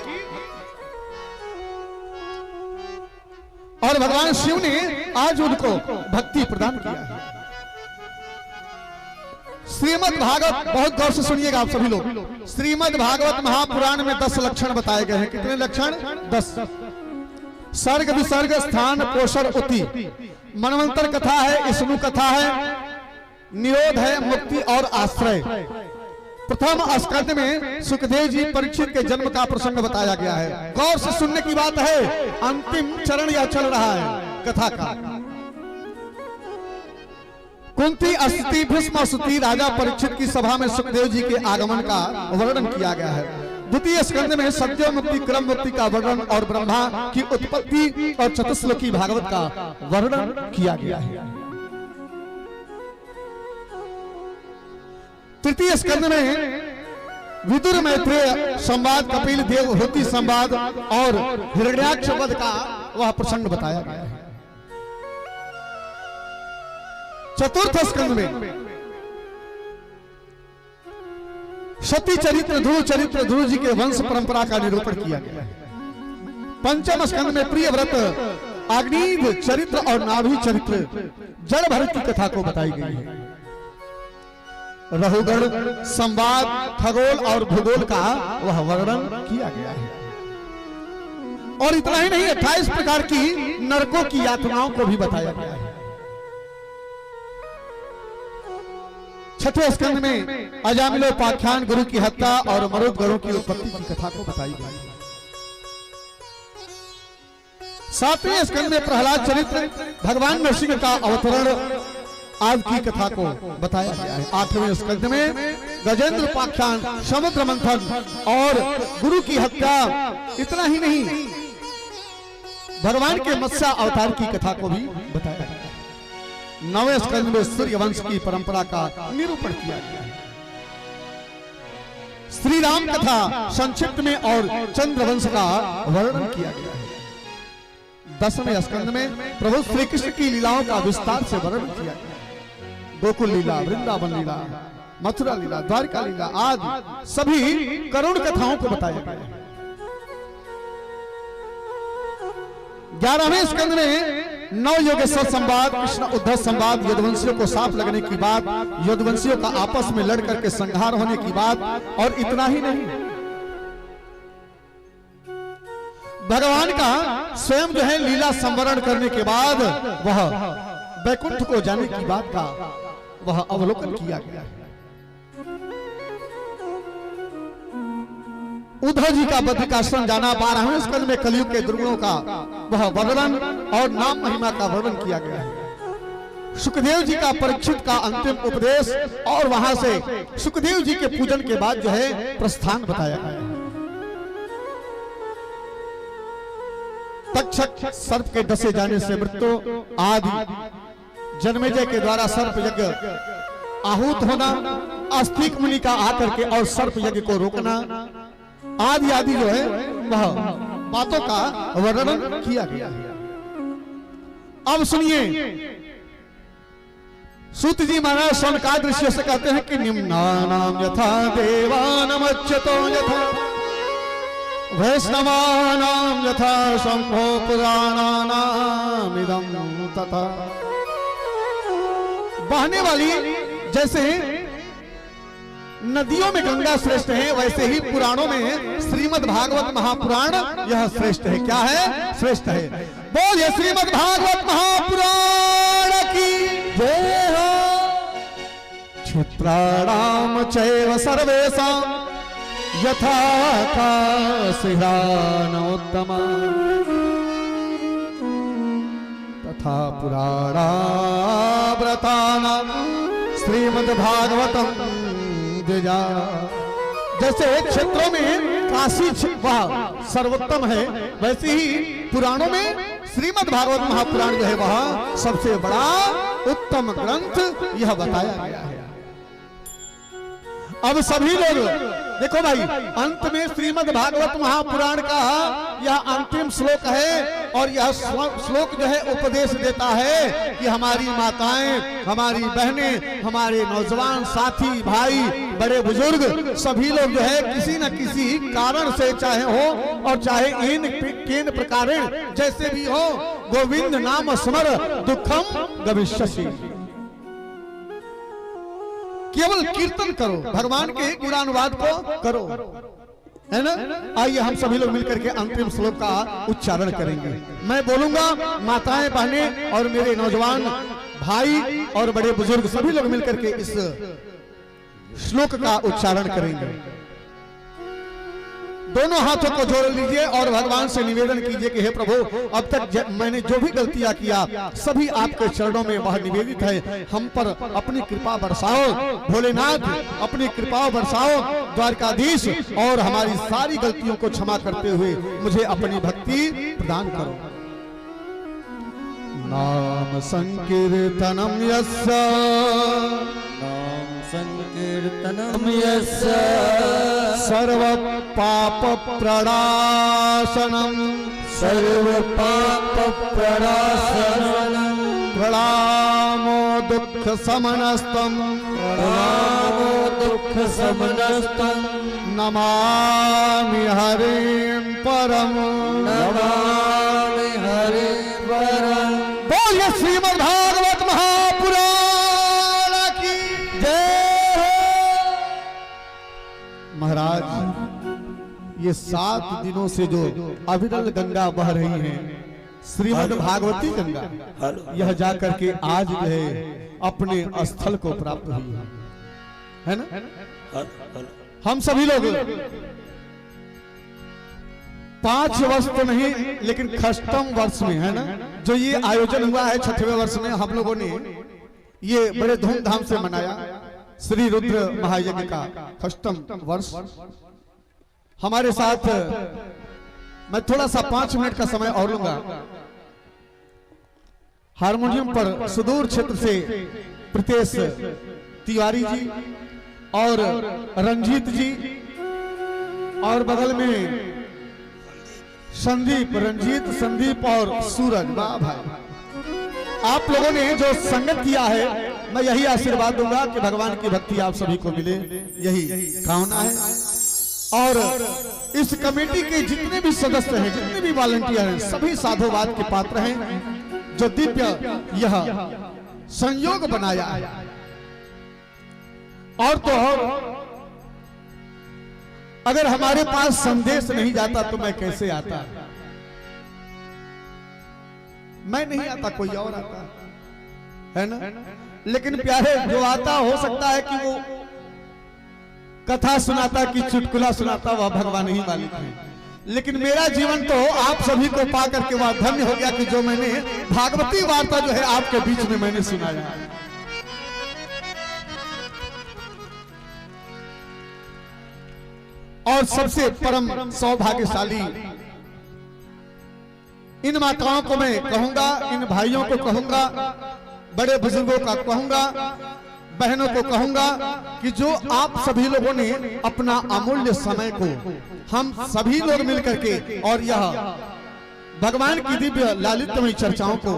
और भगवान शिव ने आज उनको भक्ति प्रदान किया है। श्रीमद् भागवत, बहुत गौर से सुनिएगा आप सभी लोग, श्रीमद् भागवत महापुराण में 10 लक्षण बताए गए हैं। कितने लक्षण? 10। सर्ग विसर्ग स्थान पोषण उति, मनवंतर कथा है, विष्णु कथा है, निरोध है, मुक्ति और आश्रय। प्रथम स्कंद में सुखदेव जी परीक्षित के जन्म का प्रसंग बताया गया है। गौर से सुनने की बात है, अंतिम चरण यह चल रहा है कथा का। कुंती स्तुति, भीष्म स्तुति, राजा परीक्षित की सभा में सुखदेव जी के आगमन का वर्णन किया गया है। द्वितीय स्कंद में सद्यो मुक्ति, क्रम मुक्ति का वर्णन और ब्रह्मा की उत्पत्ति और चतुश्लोकी भागवत का वर्णन किया गया है। तृतीय स्कंद में विदुर मैत्रेय संवाद, कपिल देवहूति संवाद और हिरण्याक्ष वध का वह प्रसंग बताया गया है। चतुर्थ स्कंद में सती चरित्र, ध्रुव चरित्र, ध्रुव जी के वंश परंपरा का निरूपण किया गया है। पंचम स्कंद में प्रिय व्रत, अग्निध चरित्र और नाभि चरित्र, जड़ भरत की कथा को बताई गई है। रहुगण संवाद, खगोल और भूगोल का वह वर्णन किया गया है। और इतना ही नहीं, 28 प्रकार की नरकों की यातनाओं को भी बताया गया है। छठे स्कंद में अजामिलोपाख्यान, गुरु की हत्या और मरुद गणों की उत्पत्ति की कथा को बताई गई है। सातवें स्कंद में प्रहलाद चरित्र, भगवान नरसिंह का अवतरण आदि की कथा को बताया गया है। आठवें स्कंद में गजेंद्र उपाख्यान, समुद्र मंथन और गुरु की हत्या। इतना ही नहीं, भगवान के मत्स्य अवतार की कथा को भी बताया गया है। 9वें स्कंद में सूर्य वंश की परंपरा का निरूपण किया गया है। श्री राम कथा संक्षिप्त में और चंद्रवंश का वर्णन किया गया है। 10वें स्कंद में प्रभु श्री कृष्ण की लीलाओं का विस्तार से वर्णन किया गया है। गोकुल लीला, वृंदावन लीला, मथुरा लीला, द्वारका लीला आदि सभी करुण कथाओं को बताया गया है। 11वें स्कंद में नौ योगेश्वर संवाद, कृष्ण उद्धव संवाद, यदुवंशियों को साफ लगने की बात, यदुवंशियों का आपस में लड़ करके संहार होने की बात। और इतना ही नहीं, भगवान का स्वयं जो है लीला संवरण करने के बाद वह वैकुंठ को जाने की बात का वह अवलोकन किया गया है। उद्धव जी का बद्रिकाश्रम जाना, 12वें स्कंद में कलयुग के दुर्गुणों का वह वर्णन और नाम महिमा का वर्णन किया गया है। सुखदेव जी का परीक्षित का अंतिम उपदेश और वहां से सुखदेव जी के पूजन के बाद जो है प्रस्थान बताया गया है। तक्षक सर्प के डसे जाने से मृत्यु आदि, जन्मेजय के द्वारा सर्प यज्ञ आहूत होना, आस्तिक मुनि का आकर के और सर्प यज्ञ को रोकना आदि आदि जो है वह बातों का वर्णन किया गया है। अब सुनिए, सूत जी महाराज सोनका दृश्य से कहते हैं कि निम्नानाम यथा देवानमच्युतो यथा वैष्णवानाम यथा शंभो पुराणानाम इदं तथा। बहने वाली जैसे नदियों में गंगा श्रेष्ठ है, वैसे ही पुराणों में श्रीमद् भागवत महापुराण यह श्रेष्ठ है। क्या है? श्रेष्ठ है। बोलिए श्रीमद् भागवत महापुराण की जय हो। क्षेत्राणाम चैव सर्वेषां यथा काशीरानोत्तमा तथा पुराणाव्रतानां श्रीमद् भागवतम। जैसे क्षेत्रों में काशी वह सर्वोत्तम है, वैसे ही पुराणों में श्रीमद् भागवत महापुराण जो है वह सबसे बड़ा उत्तम ग्रंथ यह बताया गया है। अब सभी लोग देखो भाई, अंत में श्रीमद् भागवत महापुराण का यह अंतिम श्लोक है और यह श्लोक जो है उपदेश देता है कि हमारी माताएं, हमारी बहनें, हमारे नौजवान साथी, भाई, बड़े बुजुर्ग सभी लोग जो है किसी न किसी कारण से चाहे हो और चाहे इन प्रकार जैसे भी हो गोविंद नाम स्मर दुखम गविष्यसि। केवल कीर्तन करो, भगवान के गुणानुवाद को करो, है ना। आइए हम सभी लोग मिलकर के अंतिम श्लोक का उच्चारण करेंगे। मैं बोलूंगा, माताएं बहनें और मेरे नौजवान भाई और बड़े बुजुर्ग सभी लोग मिलकर के इस श्लोक का उच्चारण करेंगे। दोनों हाथों को जोड़ लीजिए और भगवान से निवेदन कीजिए कि हे प्रभु, अब तक मैंने जो भी गलतियां किया सभी आपके चरणों में वह निवेदित है। हम पर अपनी कृपा बरसाओ भोलेनाथ, अपनी कृपा बरसाओ द्वारकाधीश, और हमारी सारी गलतियों को क्षमा करते हुए मुझे अपनी भक्ति प्रदान करो। नाम संकीर्तनम यस्य, नाम संकीर्तनम यस्य, सर्व पाप प्रणाशनम, सर्व पाप प्रणाशनम, प्रणामो दुख समनस्तम, प्रणामो दुख समनस्तम, नमामि हरिं परम, नमामि हरिं परम। बोलिए श्रीमद् भागवत महापुराण की जय हो। महाराज, ये 7 दिनों से जो अविरल गंगा बह रही है, श्रीमद् भागवती गंगा, यह जाकर के आज जो है अपने स्थल को प्राप्त हुई है ना। हम सभी लोग 5 वर्ष तो नहीं लेकिन खष्टम वर्ष में, है ना, जो ये आयोजन हुआ है 6वें वर्ष में, हम लोगों ने ये बड़े धूमधाम से मनाया श्री रुद्र महायज्ञ का खष्टम वर्ष। हमारे साथ मैं थोड़ा सा 5 मिनट का समय और लूंगा। हारमोनियम पर सुदूर क्षेत्र से प्रीतेश तिवारी जी और रंजीत जी, और बगल में संदीप, रंजीत, संदीप और सूरज। वाह भाई, आप लोगों ने जो संगत किया है, मैं यही आशीर्वाद दूंगा कि भगवान की भक्ति आप सभी को मिले, यही कामना है। और इस कमेटी के जितने भी सदस्य हैं, जितने भी वॉलंटियर हैं, सभी साधुवाद के पात्र हैं, जो दिव्य यह संयोग बनाया है। और तो और अगर हमारे पास संदेश नहीं जाता तो मैं कैसे आता? मैं नहीं आता, कोई और आता है ना। लेकिन प्यारे, जो आता हो सकता है कि वो कथा सुनाता कि चुटकुला सुनाता, वह भगवान ही मालिक है। लेकिन मेरा जीवन तो आप सभी को पा करके वह धन्य हो गया कि जो मैंने भागवती वार्ता जो है आपके बीच में मैंने सुनाया। और सबसे परम सौभाग्यशाली इन माताओं को मैं कहूंगा, इन भाइयों को कहूंगा, बड़े बुजुर्गों का कहूंगा, बहनों को कहूंगा कि जो आप सभी लोगों ने अपना अमूल्य समय को हम सभी लोग मिलकर के और यह भगवान की दिव्य लालित्यमयी चर्चाओं को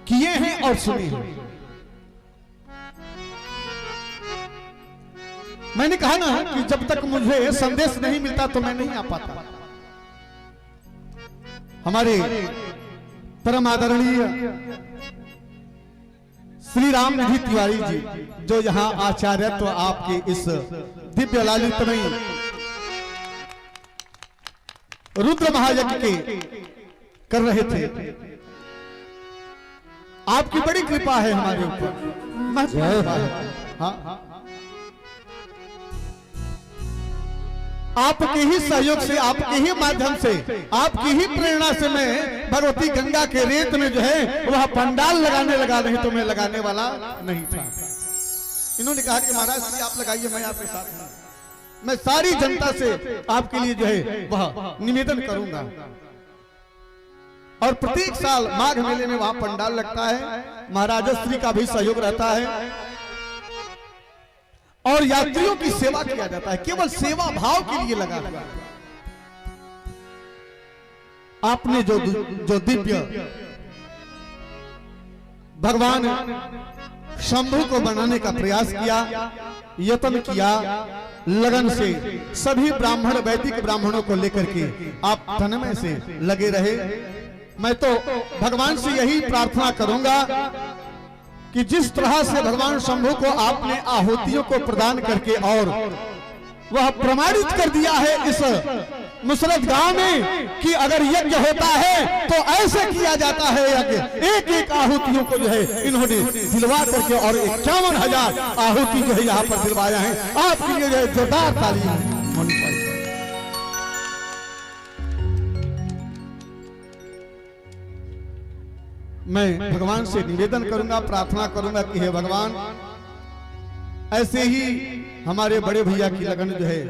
किए हैं और सुने हैं। मैंने कहा ना कि जब तक मुझे संदेश नहीं मिलता तो मैं नहीं आ पाता। हमारे परम आदरणीय श्री रामनिधि तिवारी जी, जो यहाँ आचार्यत्व तो आपके इस दिव्य लालित्यमयी रुद्र महायज्ञ के कर रहे थे, आपकी बड़ी कृपा है हमारे ऊपर। हाँ, आपके ही सहयोग से, आपके ही माध्यम से, आपकी ही प्रेरणा से मैं भगवती गंगा के रेत में जो है वह पंडाल लगाने लगा, नहीं तो मैं लगाने वाला नहीं था। इन्होंने कहा कि महाराज जी आप लगाइए, मैं आपके साथ हूं। मैं सारी जनता से आपके लिए जो है वह निवेदन करूंगा। और प्रत्येक साल माघ मेले में वहां पंडाल लगता है, महाराजश्री का भी सहयोग रहता है और यात्रियों की सेवा किया जाता है। केवल सेवा भाव के लिए लगा हुआ। आपने जो दिव्य भगवान शंभु को बनाने का प्रयास किया, यत्न किया, लगन से सभी ब्राह्मण, वैदिक ब्राह्मणों को लेकर के आप तन्मय से लगे रहे। मैं तो भगवान से यही प्रार्थना करूंगा कि जिस तरह से भगवान शंभू को आपने आहुतियों को प्रदान करके और वह प्रमाणित कर दिया है इस मुसरत गांव में कि अगर यज्ञ होता है तो ऐसे किया जाता है यज्ञ। एक एक आहुतियों को जो है इन्होंने दिलवा करके और 51,000 आहुति जो है यहाँ पर दिलवाया है। आपके लिए जो है जोरदार ताली होनी चाहिए। मैं भगवान से निवेदन करूंगा, प्रार्थना करूंगा कि हे भगवान, ऐसे ही हमारे बड़े भैया की लगन जो है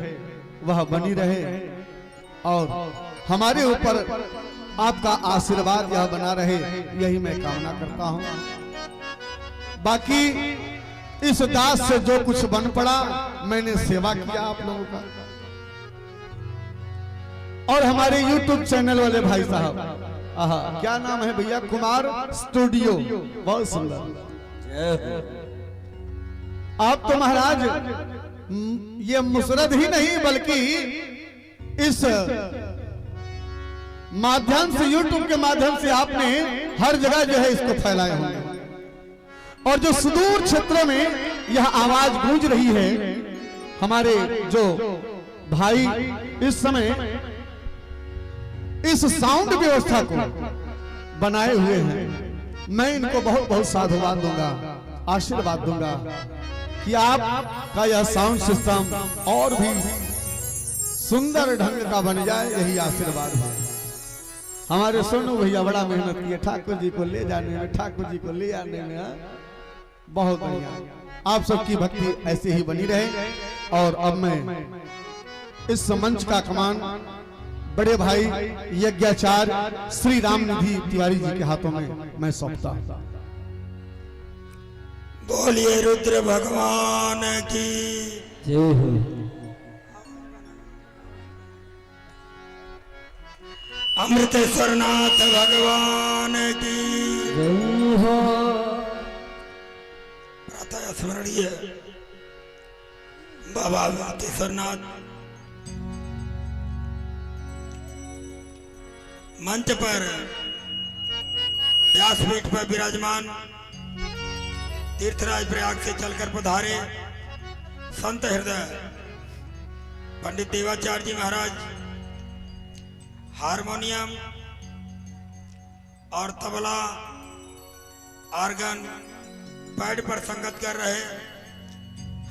वह बनी रहे और हमारे ऊपर आपका आशीर्वाद यह बना रहे, यही मैं कामना करता हूं। बाकी इस दास से जो कुछ बन पड़ा, मैंने सेवा किया आप लोगों का। और हमारे YouTube चैनल वाले भाई साहब, क्या नाम है भैया? कुमार स्टूडियो, बहुत सुंदर। आप तो महाराज ये मुसरत ही नहीं बल्कि इस माध्यम से, YouTube के माध्यम से आपने हर जगह जो है इसको फैलाए होंगे। और जो सुदूर क्षेत्रों में यह आवाज गूंज रही है, हमारे जो भाई इस समय इस साउंड व्यवस्था को बनाए हुए हैं, मैं इनको बहुत बहुत साधुवाद दूंगा, आशीर्वाद दूंगा कि आपका यह साउंड सिस्टम और भी सुंदर ढंग का बन जाए, यही आशीर्वाद है। हमारे सोनू भैया बड़ा मेहनत किए ठाकुर जी को ले जाने में, ठाकुर जी को ले आने में, बहुत बढ़िया। आप सबकी भक्ति ऐसे ही बनी रहे। और अब मैं इस मंच का कमान बड़े भाई यज्ञाचार्य श्री रामनिधि तिवारी जी के हाथों में मैं सौंपता हूं। बोलिए रुद्र भगवान की जय हो। अमृतेश्वरनाथ भगवान की जय हो। प्रातः स्मरणीय बाबा अमृतेश्वरनाथ मंच पर व्यासपीठ पर विराजमान तीर्थराज प्रयाग से चलकर पधारे संत हृदय पंडित देवाचार्य जी महाराज हारमोनियम और तबला ऑर्गन पैड पर संगत कर रहे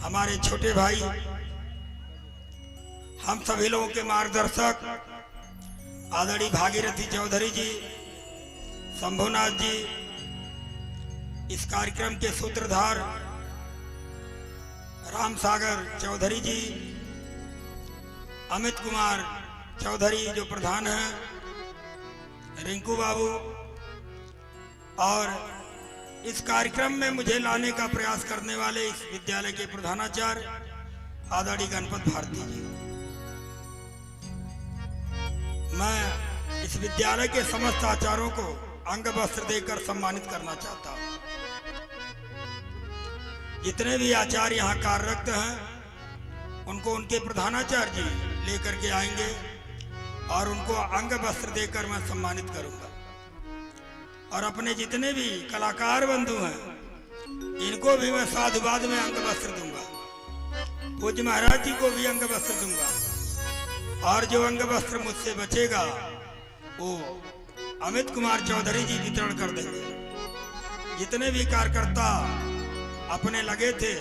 हमारे छोटे भाई, हम सभी लोगों के मार्गदर्शक आदरणीय भागीरथी चौधरी जी, शंभुनाथ जी, इस कार्यक्रम के सूत्रधार राम सागर चौधरी जी, अमित कुमार चौधरी जो प्रधान हैं, रिंकू बाबू, और इस कार्यक्रम में मुझे लाने का प्रयास करने वाले इस विद्यालय के प्रधानाचार्य आदरणीय गणपत भारती जी। मैं इस विद्यालय के समस्त आचार्यों को अंग वस्त्र देकर सम्मानित करना चाहता हूं। जितने भी आचार्य यहाँ कार्यरत हैं उनको उनके प्रधानाचार्य जी लेकर के आएंगे और उनको अंग वस्त्र देकर मैं सम्मानित करूंगा। और अपने जितने भी कलाकार बंधु हैं इनको भी मैं साधुवाद में अंग वस्त्र दूंगा। पूज्य महाराज जी को भी अंग वस्त्र दूंगा। और जो अंग वस्त्र मुझसे बचेगा वो अमित कुमार चौधरी जी वितरण कर देंगे। जितने भी कार्यकर्ता अपने लगे थे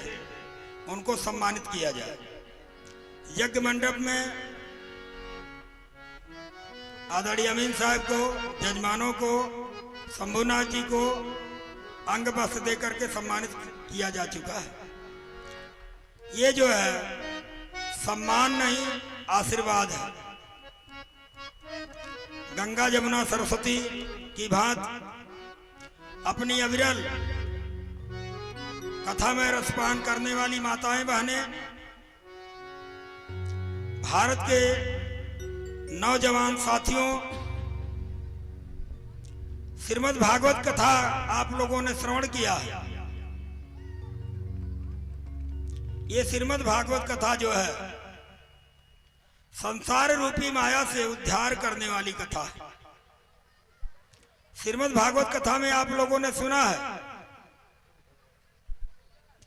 उनको सम्मानित किया जाए। यज्ञ मंडप में आदरणीय अमीन साहब को, जजमानों को, शंभुनाथ जी को अंग वस्त्र देकर के सम्मानित किया जा चुका है। ये जो है सम्मान नहीं, आशीर्वाद है। गंगा जमुना सरस्वती की भांति अपनी अविरल कथा में रसपान करने वाली माताएं बहनें, भारत के नौजवान साथियों, श्रीमद् भागवत कथा आप लोगों ने श्रवण किया है। ये श्रीमद् भागवत कथा जो है संसार रूपी माया से उद्धार करने वाली कथा है। श्रीमद् भागवत कथा में आप लोगों ने सुना है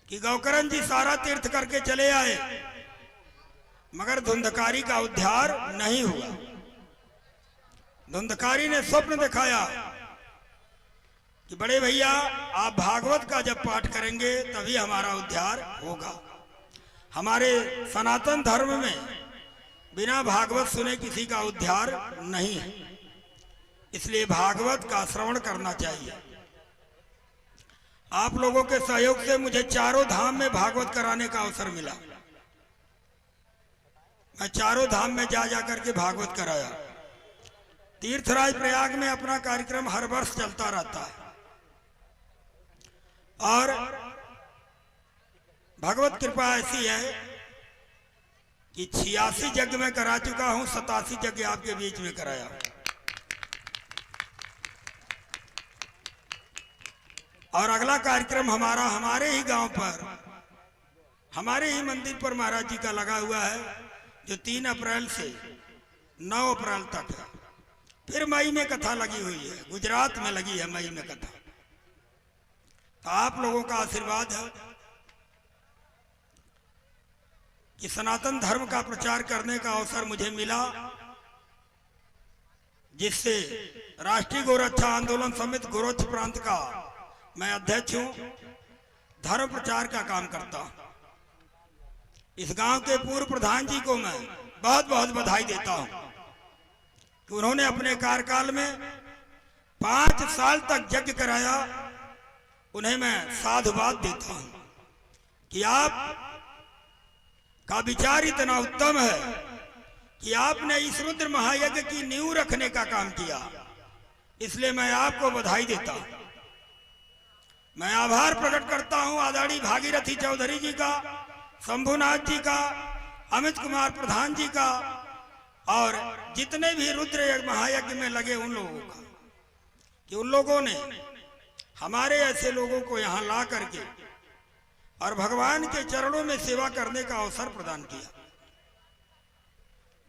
कि गौकरण जी सारा तीर्थ करके चले आए, मगर धुंधकारी का उद्धार नहीं हुआ। धुंधकारी ने स्वप्न दिखाया कि बड़े भैया आप भागवत का जब पाठ करेंगे तभी हमारा उद्धार होगा। हमारे सनातन धर्म में बिना भागवत सुने किसी का उद्धार नहीं है, इसलिए भागवत का श्रवण करना चाहिए। आप लोगों के सहयोग से मुझे चारों धाम में भागवत कराने का अवसर मिला। मैं चारों धाम में जा करके भागवत कराया। तीर्थराज प्रयाग में अपना कार्यक्रम हर वर्ष चलता रहता है और भगवत कृपा ऐसी है कि 86 यज्ञ में करा चुका हूं, 87 यज्ञ आपके बीच में कराया। और अगला कार्यक्रम हमारा हमारे ही गांव पर, हमारे ही मंदिर पर महाराज जी का लगा हुआ है, जो 3 अप्रैल से 9 अप्रैल तक है। फिर मई में कथा लगी हुई है, गुजरात में लगी है मई में कथा। तो आप लोगों का आशीर्वाद है कि सनातन धर्म का प्रचार करने का अवसर मुझे मिला, जिससे राष्ट्रीय गोरक्षा आंदोलन समिति गोरक्ष प्रांत का मैं अध्यक्ष हूं, धर्म प्रचार का काम करता हूं। इस गांव के पूर्व प्रधान जी को मैं बहुत बहुत बधाई देता हूं कि उन्होंने अपने कार्यकाल में 5 साल तक यज्ञ कराया। उन्हें मैं साधुवाद देता हूं कि आप का विचार इतना उत्तम है कि आपने इस रुद्र महायज्ञ की नींव रखने का काम किया, इसलिए मैं आपको बधाई देता हूं। मैं आभार प्रकट करता हूं आदरणीय भागीरथी चौधरी जी का, शंभुनाथ जी का, अमित कुमार प्रधान जी का और जितने भी रुद्र महायज्ञ में लगे उन लोगों का, कि उन लोगों ने हमारे ऐसे लोगों को यहां ला करके और भगवान के चरणों में सेवा करने का अवसर प्रदान किया।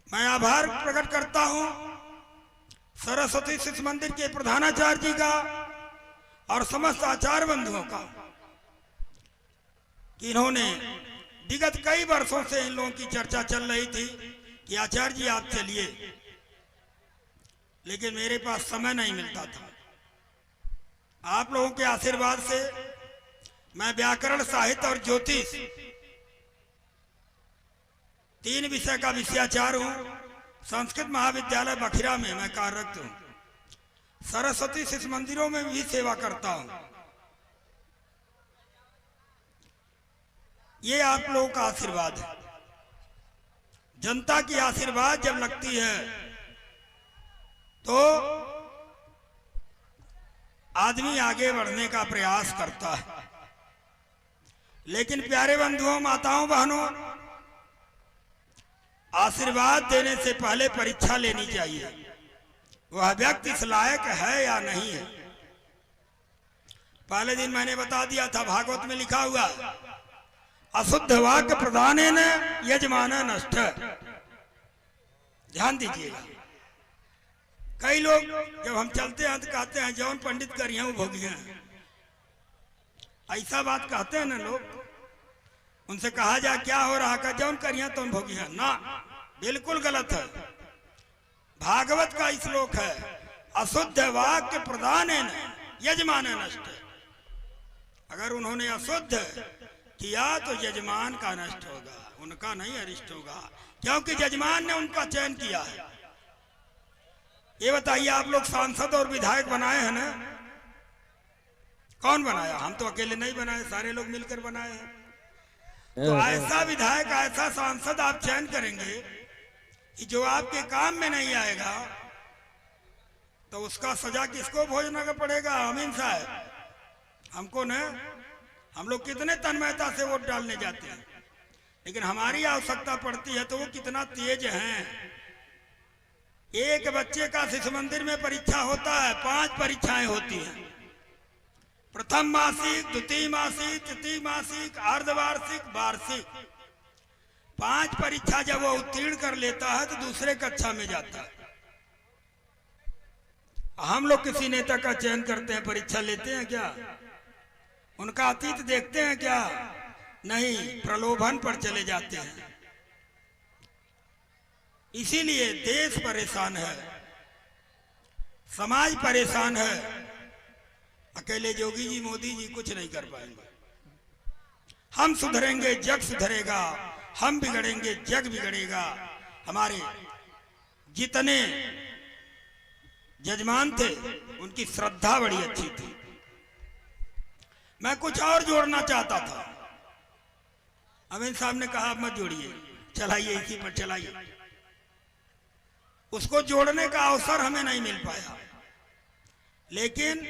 मैं आभार प्रकट करता हूं सरस्वती शिशु मंदिर के प्रधानाचार्य जी का और समस्त आचार्य बंधुओं का, कि इन्होंने विगत कई वर्षों से इन लोगों की चर्चा चल रही थी कि आचार्य जी आप चलिए, लेकिन मेरे पास समय नहीं मिलता था। आप लोगों के आशीर्वाद से मैं व्याकरण, साहित्य और ज्योतिष 3 विषय का विषयाचार्य हूं। संस्कृत महाविद्यालय बखिरा में मैं कार्यरत हूं। सरस्वती शिशु मंदिरों में भी सेवा करता हूं। ये आप लोगों का आशीर्वाद है। जनता की आशीर्वाद जब लगती है तो आदमी आगे बढ़ने का प्रयास करता है। लेकिन प्यारे बंधुओं, माताओं, बहनों, आशीर्वाद देने से पहले परीक्षा लेनी चाहिए, वह व्यक्ति इस लायक है या नहीं है। पहले दिन मैंने बता दिया था, भागवत में लिखा हुआ अशुद्ध वाक्य प्रदानेन यजमान नष्ट। ध्यान दीजिएगा। कई लोग जब हम चलते हैं तो कहते हैं जौन पंडित करिए वो भोगिया। ऐसा बात कहते हैं ना लोग। उनसे कहा जाए क्या हो रहा का, जौन करिए तो भोगिया ना, बिल्कुल गलत है। भागवत का श्लोक है अशुद्ध वाक्य प्रदानेन यजमान नष्ट। अगर उन्होंने अशुद्ध किया तो यजमान का नष्ट होगा, उनका नहीं अरिष्ट होगा, क्योंकि यजमान ने उनका चयन किया है। ये बताइए, आप लोग सांसद और विधायक बनाए हैं ना? कौन बनाया? हम तो अकेले नहीं बनाए, सारे लोग मिलकर बनाए हैं। तो ऐसा विधायक, ऐसा सांसद आप चयन करेंगे कि जो आपके काम में नहीं आएगा, तो उसका सजा किसको भोगना का पड़ेगा? अमीन साहब, हमको न। हम लोग कितने तन्मयता से वोट डालने जाते हैं, लेकिन हमारी आवश्यकता पड़ती है तो वो कितना तेज हैं। एक बच्चे का शिशु मंदिर में परीक्षा होता है, 5 परीक्षाएं होती हैं। प्रथम मासिक, द्वितीय मासिक, तृतीय मासिक, अर्धवार्षिक, वार्षिक। 5 परीक्षा जब वो उत्तीर्ण कर लेता है तो दूसरे कक्षा में जाता है। हम लोग किसी नेता का चयन करते हैं, परीक्षा लेते हैं क्या? उनका अतीत देखते हैं क्या? नहीं, प्रलोभन पर चले जाते हैं। इसीलिए देश परेशान है, समाज परेशान है। अकेले योगी जी, मोदी जी कुछ नहीं कर पाएंगे। हम सुधरेंगे, जग सुधरेगा। हम बिगड़ेंगे, जग बिगड़ेगा। हमारे जितने जजमान थे, उनकी श्रद्धा बड़ी अच्छी थी। मैं कुछ और जोड़ना चाहता था। अमीन साहब ने कहा अब मत जोड़िए, चलाइए, इसी पर चलाइए। उसको जोड़ने का अवसर हमें नहीं मिल पाया, लेकिन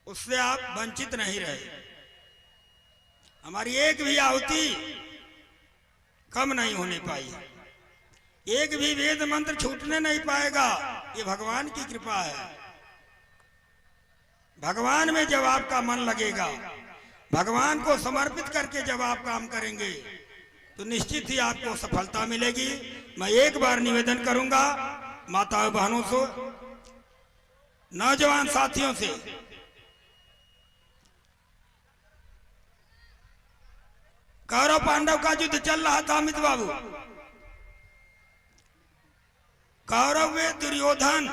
उससे आप वंचित नहीं रहे। हमारी एक भी आहुति कम नहीं होने पाई, एक भी वेद मंत्र छूटने नहीं पाएगा। ये भगवान की कृपा है। भगवान में जब आपका मन लगेगा, भगवान को समर्पित करके जब आप काम करेंगे, तो निश्चित ही आपको सफलता मिलेगी। मैं एक बार निवेदन करूंगा माताओं बहनों से, नौजवान साथियों से, कौरव पांडव का युद्ध चल रहा था अमित बाबू। कौरव में दुर्योधन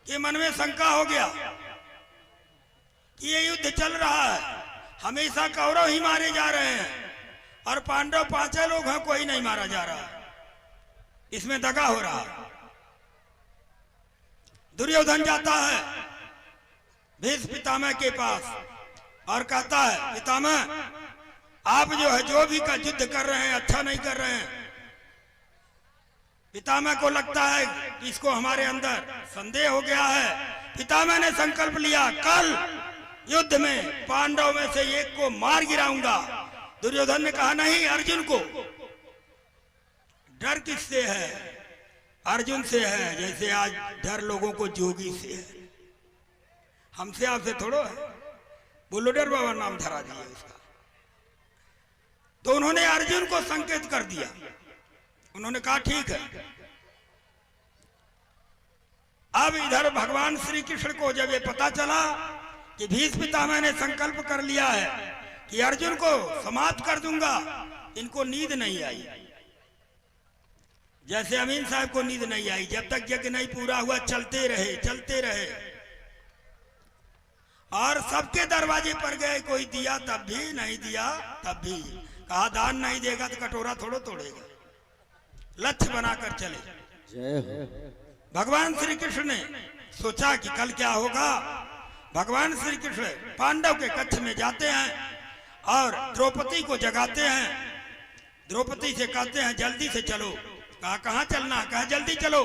के मन में शंका हो गया कि ये युद्ध चल रहा है, हमेशा कौरव ही मारे जा रहे हैं और पांडव 5 लोग हैं, कोई नहीं मारा जा रहा, इसमें दगा हो रहा। दुर्योधन जाता है भीष्म पितामह के पास और कहता है, पितामह आप जो है जो भी का युद्ध कर रहे हैं अच्छा नहीं कर रहे हैं। पितामह को लगता है कि इसको हमारे अंदर संदेह हो गया है। पितामह ने संकल्प लिया, कल युद्ध में पांडव में से एक को मार गिराऊंगा। दुर्योधन ने कहा नहीं, अर्जुन को। डर किससे है? अर्जुन से है, जैसे आज डर लोगों को जोगी से है। हमसे आपसे थोड़ो है। बुल्लूडर बाबा नाम धरा दिया उसका। तो उन्होंने अर्जुन को संकेत कर दिया। उन्होंने कहा ठीक है। अब इधर भगवान श्री कृष्ण को जब ये पता चला कि भीष्म पितामह ने संकल्प कर लिया है कि अर्जुन को समाप्त कर दूंगा, इनको नींद नहीं आई। जैसे अमीन साहब को नींद नहीं आई, जब तक यज्ञ नहीं पूरा हुआ चलते रहे, चलते रहे। और सबके दरवाजे पर गए, कोई दिया तब भी, नहीं दिया तब भी। कहा दान नहीं देगा तो कटोरा थोड़ो तोड़ेगा। लक्ष्य बनाकर चले। जय हो। भगवान श्री कृष्ण ने सोचा कि कल क्या होगा। भगवान श्री कृष्ण पांडव के कक्ष में जाते हैं और द्रौपदी को जगाते हैं। द्रौपदी से कहते हैं जल्दी से चलो। कहा कहाँ चलना? कहा जल्दी चलो।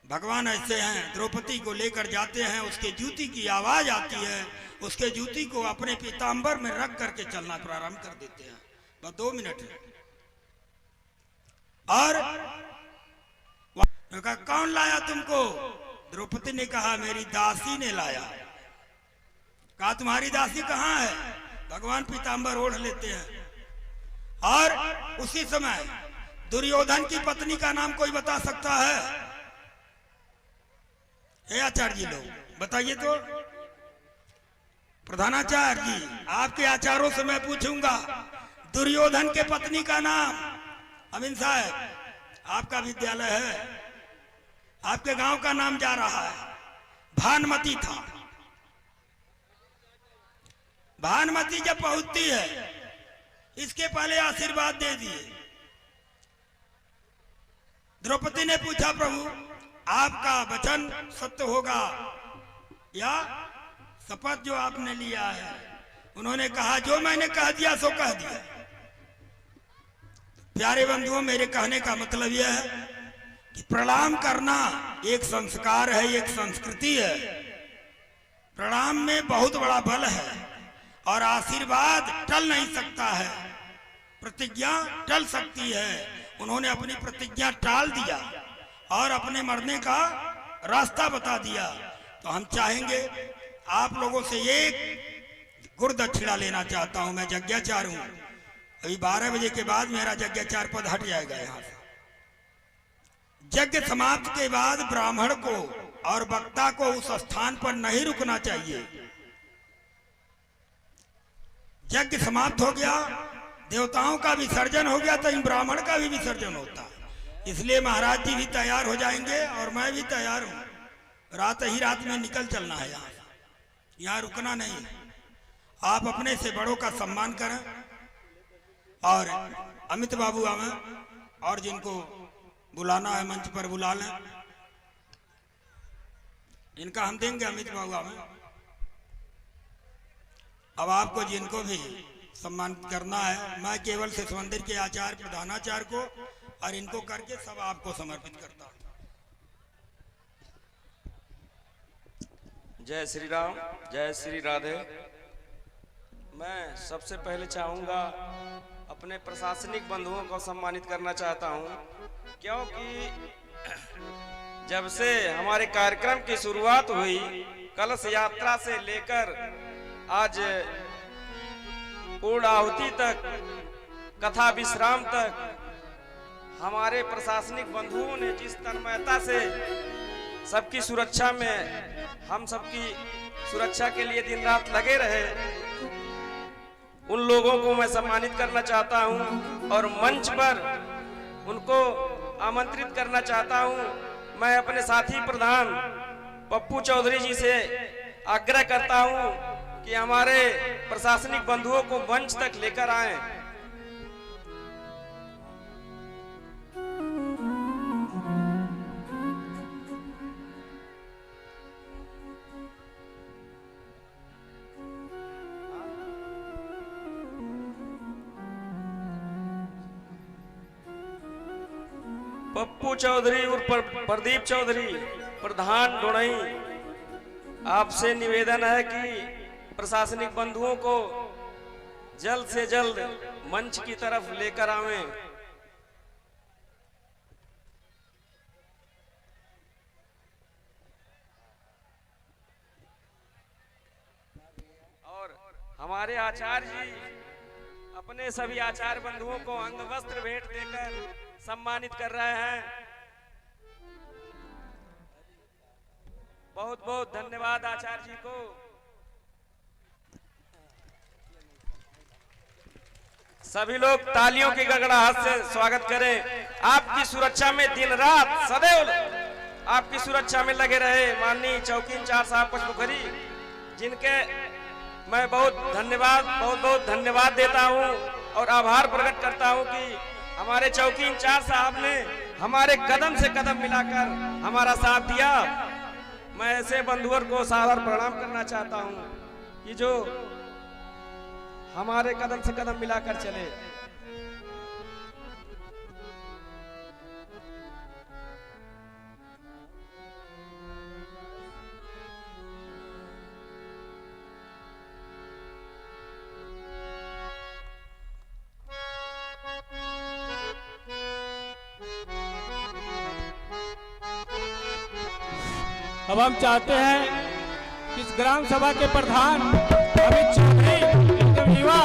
भगवान ऐसे हैं, द्रौपदी को लेकर जाते हैं। उसके जूती की आवाज आती है, उसके जूती को अपने पीताम्बर में रख करके चलना प्रारंभ कर देते हैं। बस 2 मिनट है। और कहा कौन लाया तुमको? द्रौपदी ने कहा मेरी दासी ने लाया। कहा तुम्हारी दासी कहाँ है? भगवान पीताम्बर ओढ़ लेते हैं। और उसी समय दुर्योधन की पत्नी का नाम कोई बता सकता है? हे आचार्य जी लोग बताइए तो। प्रधानाचार्य जी, आपके आचार्यों से मैं पूछूंगा, दुर्योधन के पत्नी का नाम। अमीन साहब, आपका विद्यालय है, आपके गांव का नाम जा रहा है। भानुमति था। भानुमति जब पहुंचती है, इसके पहले आशीर्वाद दे दिए। द्रौपदी ने पूछा प्रभु आपका वचन सत्य होगा या शपथ जो आपने लिया है? उन्होंने कहा जो मैंने कह दिया सो कह दिया। प्यारे बंधुओं, मेरे कहने का मतलब यह है कि प्रणाम करना एक संस्कार है, एक संस्कृति है। प्रणाम में बहुत बड़ा बल है और आशीर्वाद टल नहीं सकता है, प्रतिज्ञा टल सकती है। उन्होंने अपनी प्रतिज्ञा टाल दिया और अपने मरने का रास्ता बता दिया। तो हम चाहेंगे आप लोगों से एक गुरदक्षिणा लेना चाहता हूं। मैं यज्ञाचार हूं। अभी 12 बजे के बाद मेरा यज्ञाचार पद हट जाएगा यहाँ से। यज्ञ समाप्त के बाद ब्राह्मण को और वक्ता को उस स्थान पर नहीं रुकना चाहिए। यज्ञ समाप्त हो गया, देवताओं का विसर्जन हो गया, तो इन ब्राह्मण का भी विसर्जन होता है। इसलिए महाराज जी भी तैयार हो जाएंगे और मैं भी तैयार हूं। रात ही रात में निकल चलना है, यहाँ रुकना नहीं। आप अपने से बड़ों का सम्मान करें और अमित बाबू आवे और जिनको बुलाना है मंच पर बुला लें। इनका हम देंगे, अमित बाबू आवे। अब आपको जिनको भी सम्मानित करना है, मैं केवल शिशु मंदिर के आचार्य प्रधानाचार्य को और इनको करके सब आपको समर्पित करता हूँ। जय श्री राम, जय श्री राधे। मैं सबसे पहले चाहूँगा अपने प्रशासनिक बंधुओं को सम्मानित करना चाहता हूँ, क्योंकि जब से हमारे कार्यक्रम की शुरुआत हुई, कलश यात्रा से लेकर आज पूर्ण आहुति तक, कथा विश्राम तक, हमारे प्रशासनिक बंधुओं ने जिस तन्मयता से सबकी सुरक्षा में, हम सबकी सुरक्षा के लिए दिन रात लगे रहे, उन लोगों को मैं सम्मानित करना चाहता हूं और मंच पर उनको आमंत्रित करना चाहता हूं। मैं अपने साथी प्रधान पप्पू चौधरी जी से आग्रह करता हूं कि हमारे प्रशासनिक बंधुओं को मंच तक लेकर आएं। पप्पू चौधरी और प्रदीप चौधरी, प्रधान डोड़ई, आपसे निवेदन है कि प्रशासनिक बंधुओं को जल्द से जल्द मंच की तरफ लेकर आवें। और हमारे आचार्य जी अपने सभी आचार्य बंधुओं को अंग वस्त्र भेंट देकर सम्मानित कर रहे हैं। बहुत बहुत धन्यवाद आचार्य जी को। सभी लोग तालियों की गड़गड़ाहट से स्वागत करें। आपकी सुरक्षा में दिन रात सदैव आपकी सुरक्षा में लगे रहे माननीय चौकी इंचार्ज साहब पचपोखरी, जिनके मैं बहुत बहुत धन्यवाद देता हूं और आभार प्रकट करता हूं कि हमारे चौकी इंचार्ज साहब ने हमारे कदम से कदम मिलाकर हमारा साथ दिया। मैं ऐसे बंधुओं को सादर प्रणाम करना चाहता हूं कि जो हमारे कदम से कदम मिलाकर चले। अब हम चाहते हैं कि इस ग्राम सभा के प्रधान अमित चौधरी एकदम युवा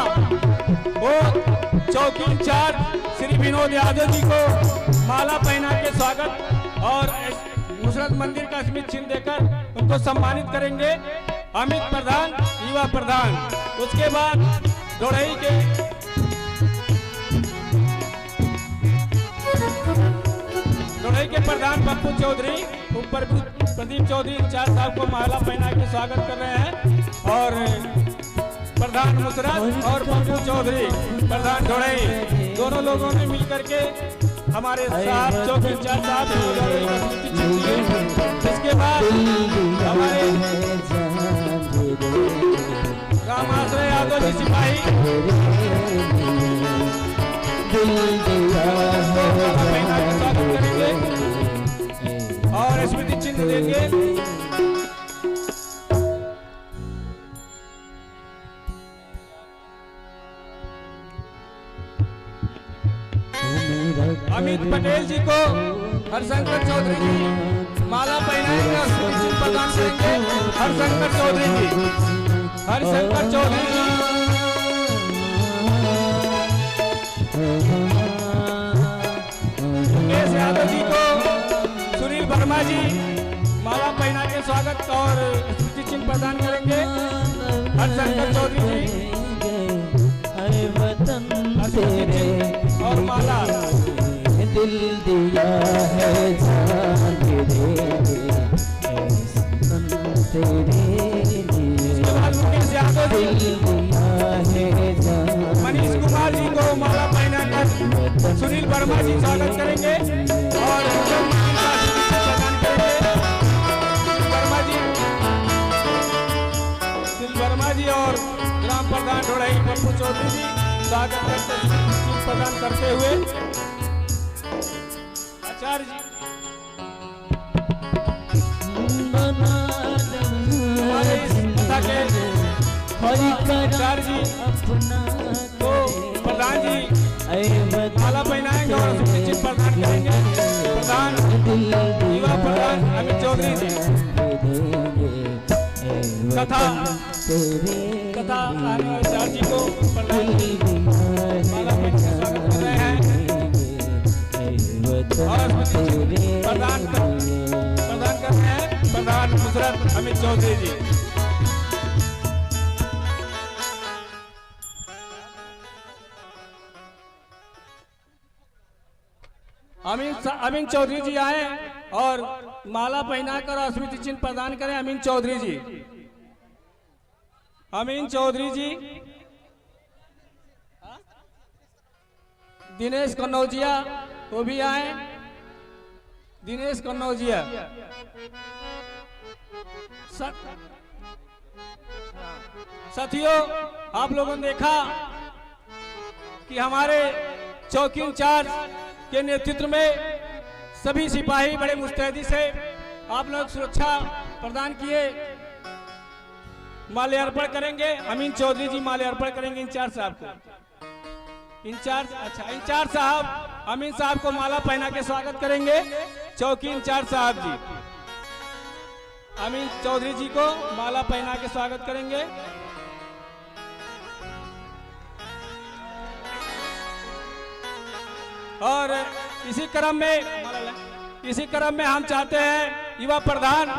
और चौकी इंचार्ज श्री विनोद यादव जी को माला पहना के स्वागत और नुसरत मंदिर का स्मृति चिन्ह देकर उनको सम्मानित करेंगे। अमित प्रधान, युवा प्रधान, उसके बाद डोड़ई के प्रधान पप्पू चौधरी, ऊपर प्रदीप चौधरी इंचार्ज साहब को माला पहना के स्वागत कर रहे हैं और प्रधान नुसरत और पप्पू चौधरी प्रधान डोड़ई, दोनों लोगों ने मिलकर के हमारे साहब चौकी इंचार्ज साहब इसके बाद हमारे रामाश्रय यादव जी सिपाही स्वागत करेंगे और स्मृति चिन्ह देंगे। अमित पटेल जी को हरशंकर चौधरी जी माला पहनाएंगे और स्मृति चिन्ह प्रदान करेंगे। हरशंकर चौधरी जी, हरशंकर चौधरी जी, मुकेश यादव जी को वर्मा जी माला पहना के स्वागत और स्मृति चिन्ह प्रदान करेंगे। हरशंकर चौधरी जी और माला दिल दिया है जान मनीष कुमार जी को माला पहनाकर सुनील वर्मा जी स्वागत करेंगे और प्रदान करेंगे। सुनील वर्मा जी और ग्राम प्रधान ढोड़ाई पप्पू चौधरी जी स्वागत करते प्रदान करते हुए आचार्य जी हमारे इस कथा के आचार्य जी तो प्रधान जी माला पहनाएंगे और चिन्ह प्रदान करेंगे। प्रधान युवा प्रधान अमित चौधरी जी कथा आचार्य जी को प्रधान माला पहनाकर स्वागत कर रहे हैं और प्रदान कर रहे हैं प्रधान मुशर्रफ अमित चौधरी जी। अमीन चौधरी जी आए और माला पहनाकर और स्मृति चिन्ह प्रदान करें। अमीन चौधरी जी दिनेश कन्नौजिया वो भी आए। दिनेश कन्नौजिया साथियों आप लोगों ने देखा कि हमारे चौकी इंचार्ज के नेतृत्व में सभी सिपाही बड़े मुस्तैदी से आप लोग सुरक्षा प्रदान किए। माल्यार्पण करेंगे। अमीन चौधरी जी माल्यार्पण करेंगे इंचार्ज साहब को। इंचार्ज साहब अमीन साहब को माला पहना के स्वागत करेंगे। चौकी इंचार्ज साहब जी अमीन चौधरी जी को माला पहना के स्वागत करेंगे। और इसी क्रम में हम चाहते हैं युवा प्रधान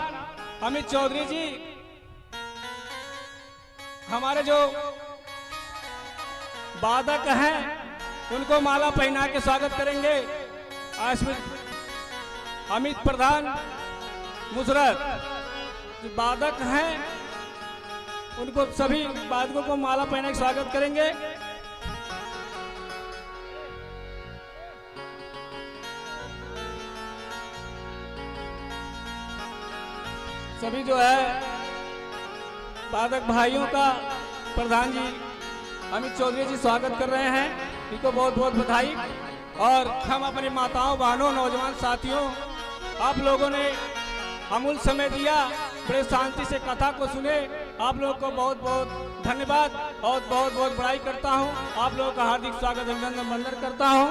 अमित चौधरी जी हमारे जो वादक हैं उनको माला पहना के स्वागत करेंगे। अमित प्रधान मुशर्रफ जो वादक हैं उनको सभी वादकों को माला पहना के स्वागत करेंगे। सभी जो है वादक भाइयों का प्रधान जी अमित चौधरी जी स्वागत कर रहे हैं। इनको बहुत बहुत बधाई। और हम अपनी माताओं बहनों नौजवान साथियों आप लोगों ने अमूल्य समय दिया, बड़े शांति से कथा को सुने। आप लोगों को बहुत बहुत धन्यवाद और बहुत बहुत बड़ाई करता हूं। आप लोगों का हार्दिक स्वागत अभिनंदन वंदन करता हूं।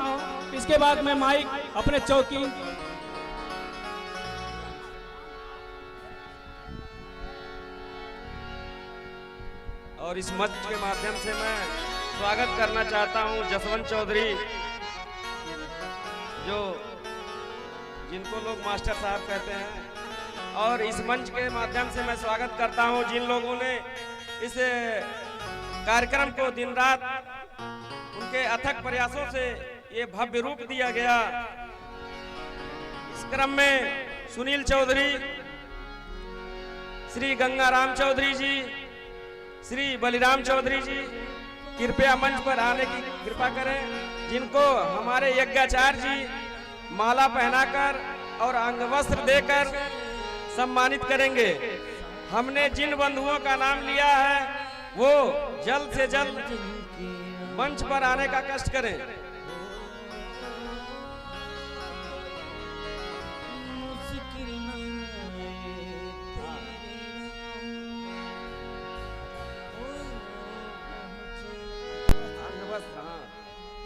इसके बाद मैं माइक अपने चौकी और इस मंच के माध्यम से मैं स्वागत करना चाहता हूं जसवंत चौधरी जिनको लोग मास्टर साहब कहते हैं। और इस मंच के माध्यम से मैं स्वागत करता हूं जिन लोगों ने इस कार्यक्रम को दिन रात उनके अथक प्रयासों से ये भव्य रूप दिया गया। इस क्रम में सुनील चौधरी, श्री गंगाराम चौधरी जी, श्री बलिराम चौधरी जी कृपया मंच पर आने की कृपा करें, जिनको हमारे यज्ञाचार्य जी माला पहनाकर और अंगवस्त्र देकर सम्मानित करेंगे। हमने जिन बंधुओं का नाम लिया है वो जल्द से जल्द मंच पर आने का कष्ट करें।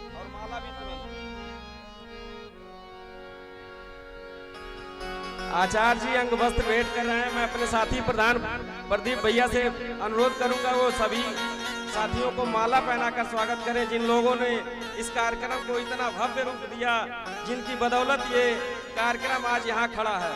और माला भी आचार्य जी अंग वस्त्र भेंट कर रहे हैं। मैं अपने साथी प्रधान प्रदीप भैया से अनुरोध करूंगा वो सभी साथियों को माला पहनाकर स्वागत करें, जिन लोगों ने इस कार्यक्रम को इतना भव्य रूप दिया, जिनकी बदौलत ये कार्यक्रम आज यहाँ खड़ा है।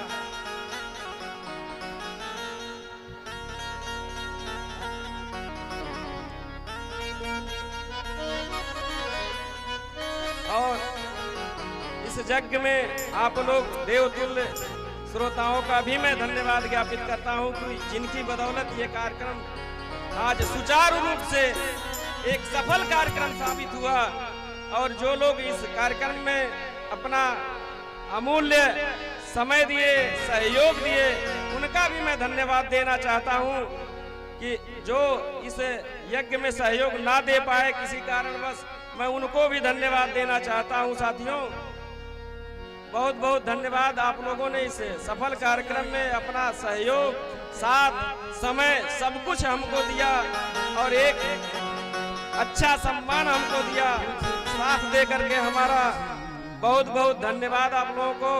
और इस यज्ञ में आप लोग देवतुल्य श्रोताओं का भी मैं धन्यवाद ज्ञापित करता हूं कि जिनकी बदौलत ये कार्यक्रम आज सुचारू रूप से एक सफल कार्यक्रम साबित हुआ। और जो लोग इस कार्यक्रम में अपना अमूल्य समय दिए, सहयोग दिए, उनका भी मैं धन्यवाद देना चाहता हूं कि जो इस यज्ञ में सहयोग ना दे पाए किसी कारणवश, मैं उनको भी धन्यवाद देना चाहता हूं। साथियों, बहुत बहुत धन्यवाद। आप लोगों ने इस सफल कार्यक्रम में अपना सहयोग, साथ, समय सब कुछ हमको दिया और एक अच्छा सम्मान हमको दिया। साथ दे करके हमारा बहुत बहुत धन्यवाद आप लोगों को।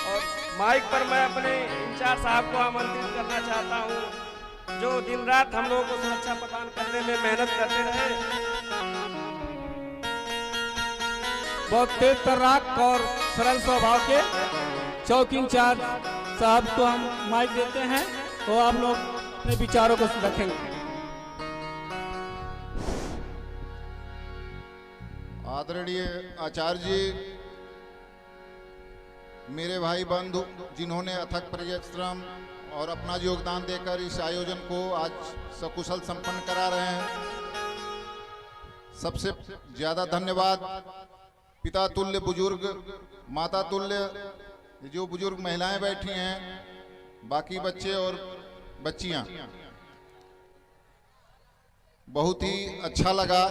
और माइक पर मैं अपने इंचार्ज साहब को आमंत्रित करना चाहता हूं, जो दिन रात हम लोगों को सुरक्षा प्रदान करने में मेहनत करते रहे। बहुत तेज तर्राक और सरल स्वभाव के चौकी इंचार्ज साहब को हम माइक देते हैं, तो आप लोग अपने विचारों को रखेंगे। आदरणीय आचार्य जी, मेरे भाई बंधु जिन्होंने अथक परिश्रम और अपना योगदान देकर इस आयोजन को आज सकुशल संपन्न करा रहे हैं, सबसे ज्यादा धन्यवाद पिता तुल्य बुजुर्ग, माता तुल्य जो बुजुर्ग महिलाएं बैठी हैं, बाकी बच्चे और बच्चियां। बहुत ही अच्छा लगा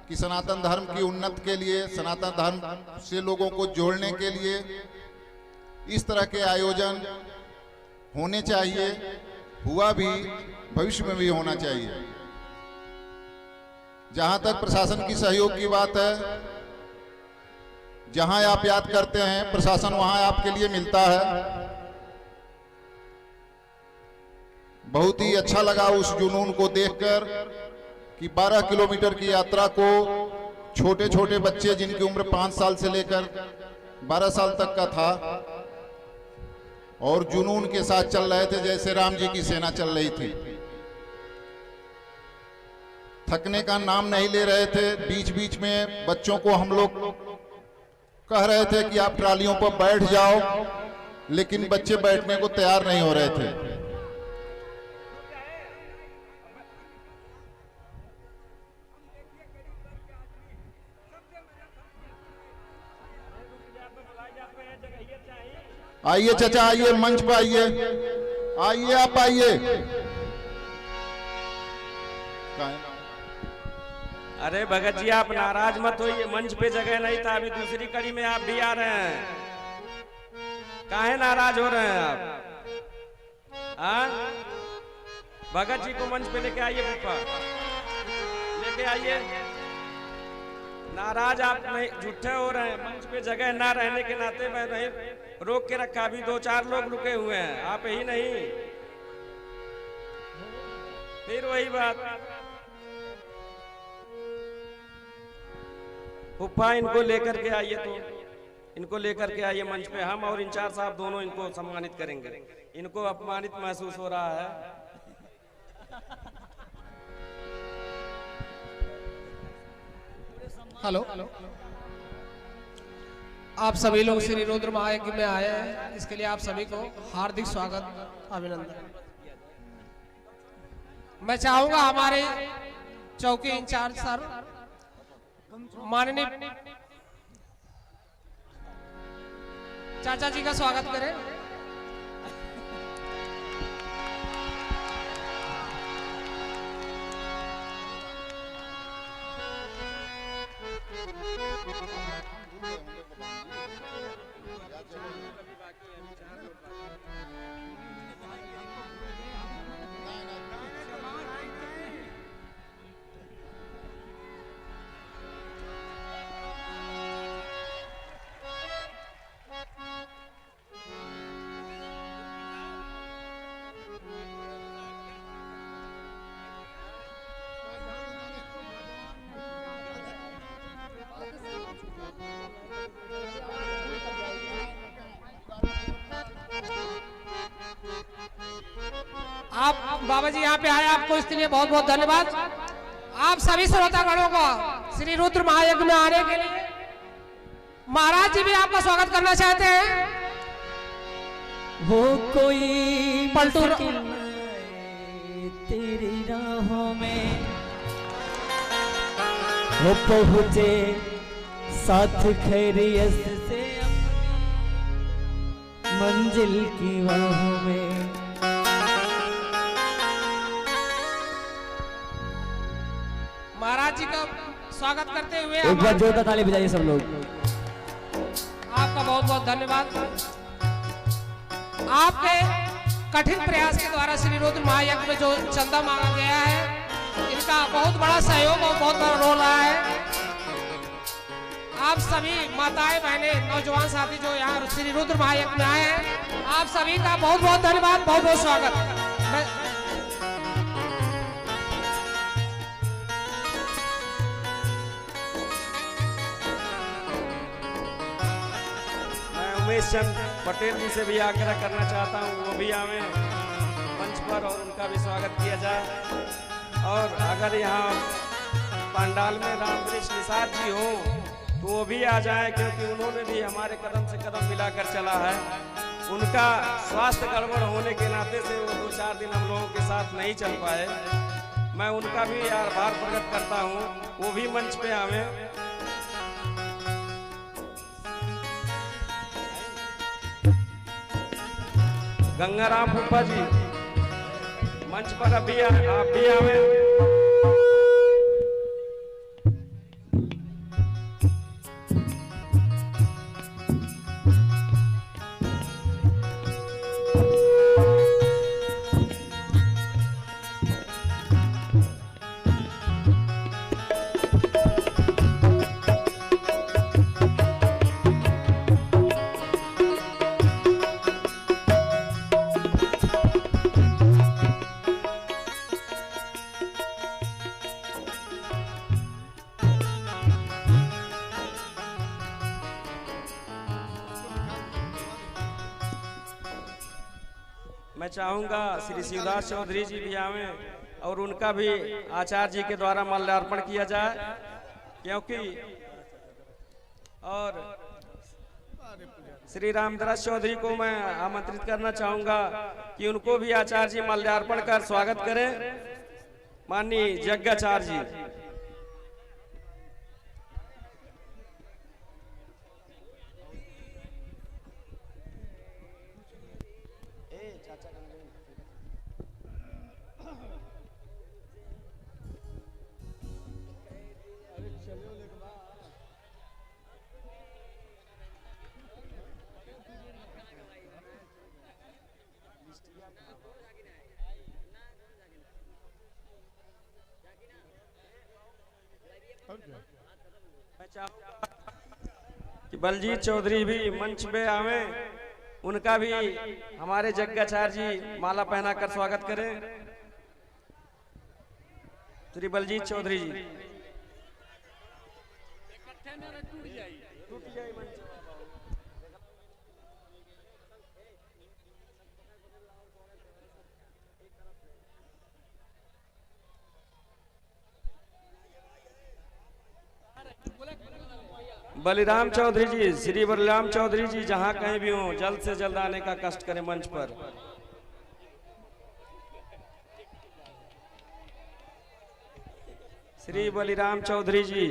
कि सनातन धर्म की उन्नति के लिए, सनातन धर्म से लोगों को जोड़ने के लिए इस तरह के आयोजन होने चाहिए, हुआ भी, भविष्य में भी होना चाहिए। जहां तक प्रशासन की सहयोग की बात है, जहां आप याद करते हैं प्रशासन वहां आपके लिए मिलता है। बहुत ही अच्छा लगा उस जुनून को देखकर कि 12 किलोमीटर की यात्रा को छोटे छोटे बच्चे जिनकी उम्र 5 साल से लेकर 12 साल तक का था और जुनून के साथ चल रहे थे जैसे राम जी की सेना चल रही थी। थकने का नाम नहीं ले रहे थे। बीच बीच में बच्चों को हम लोग कह रहे थे कि आप ट्रालियों पर बैठ जाओ, लेकिन बच्चे बैठने को तैयार नहीं हो रहे थे। आइए चाचा, आइए मंच पर आइए, आइए आप आइए। अरे भगत जी, आप नाराज मत होइए, मंच पे जगह नहीं था, अभी दूसरी कड़ी में आप भी आ रहे हैं। काहे नाराज हो रहे हैं आप? हाँ, भगत जी को मंच पे लेके आइए, पप्पा लेके आइए। नाराज आप नहीं, झूठे हो रहे हैं। मंच पे जगह ना रहने के नाते मैं नहीं रोक के रखा, अभी 2-4 लोग रुके हुए हैं, आप ही नहीं। फिर वही बात, पुप्पा इनको लेकर के आइए, तो इनको लेकर के आइए मंच पे। हम और इंचार्ज साहब दोनों इनको सम्मानित करेंगे। इनको अपमानित महसूस हो रहा है। हेलो, आप सभी लोग श्री रुद्र महायज्ञ में आए हैं, इसके लिए आप सभी को हार्दिक स्वागत, अभिनंदन। मैं चाहूंगा हमारे चौकी इंचार्ज सर माननीय चाचा जी का स्वागत करें। आप बाबा जी यहाँ पे आए, आपको इसके लिए बहुत बहुत धन्यवाद। आप सभी श्रोतागणों को श्री रुद्र महायज्ञ में आने के लिए महाराज जी भी आपका स्वागत करना चाहते हैं। वो कोई पलटू मुश्किल तेरी राहों में वो पहुँचे साथ खैरियत से अपनी मंजिल की राहों में। महाराज जी का स्वागत करते हुए एक बार जोरदार ताली बजाइए सब लोग। आपका बहुत बहुत धन्यवाद। आपके कठिन प्रयास के द्वारा श्री रुद्र महायज्ञ में जो चंदा मांगा गया है, इनका बहुत बड़ा सहयोग और बहुत बड़ा रोल रहा है। आप सभी माताएं, बहनें, नौजवान साथी जो यहाँ श्री रुद्र महायज्ञ में आए हैं, आप सभी का बहुत बहुत धन्यवाद, बहुत बहुत स्वागत। उमेश चंद पटेल जी से भी आग्रह करना चाहता हूँ, वो भी आवे मंच पर और उनका भी स्वागत किया जाए। और अगर यहाँ पंडाल में रामकृष्ण निषाद जी हो तो वो भी आ जाए, क्योंकि उन्होंने भी हमारे कदम से कदम मिलाकर चला है। उनका स्वास्थ्य गड़बड़ होने के नाते से वो 2-4 दिन हम लोगों के साथ नहीं चल पाए। मैं उनका भी आभार प्रकट करता हूँ, वो भी मंच पे आवे। गंगाराम फूफा जी मंच पर आप भी आवे। मैं चाहूंगा श्री शिवदास चौधरी जी भी आवे और उनका भी आचार्य जी के द्वारा माल्यार्पण किया जाए, क्योंकि और श्री रामदास चौधरी को मैं आमंत्रित करना चाहूंगा कि उनको भी आचार्य जी माल्यार्पण कर स्वागत करें। माननीय यज्ञाचार्य जी। मैं चाहूंगा कि बलजीत चौधरी भी मंच पे आवे, उनका भी हमारे यज्ञाचार्य जी माला पहनाकर स्वागत करें। श्री बलजीत चौधरी जी। बलिराम चौधरी जी, श्री बलिराम चौधरी जी जहां कहीं भी हो, जल्द से जल्द आने का कष्ट करें मंच पर। श्री बलिराम चौधरी जी।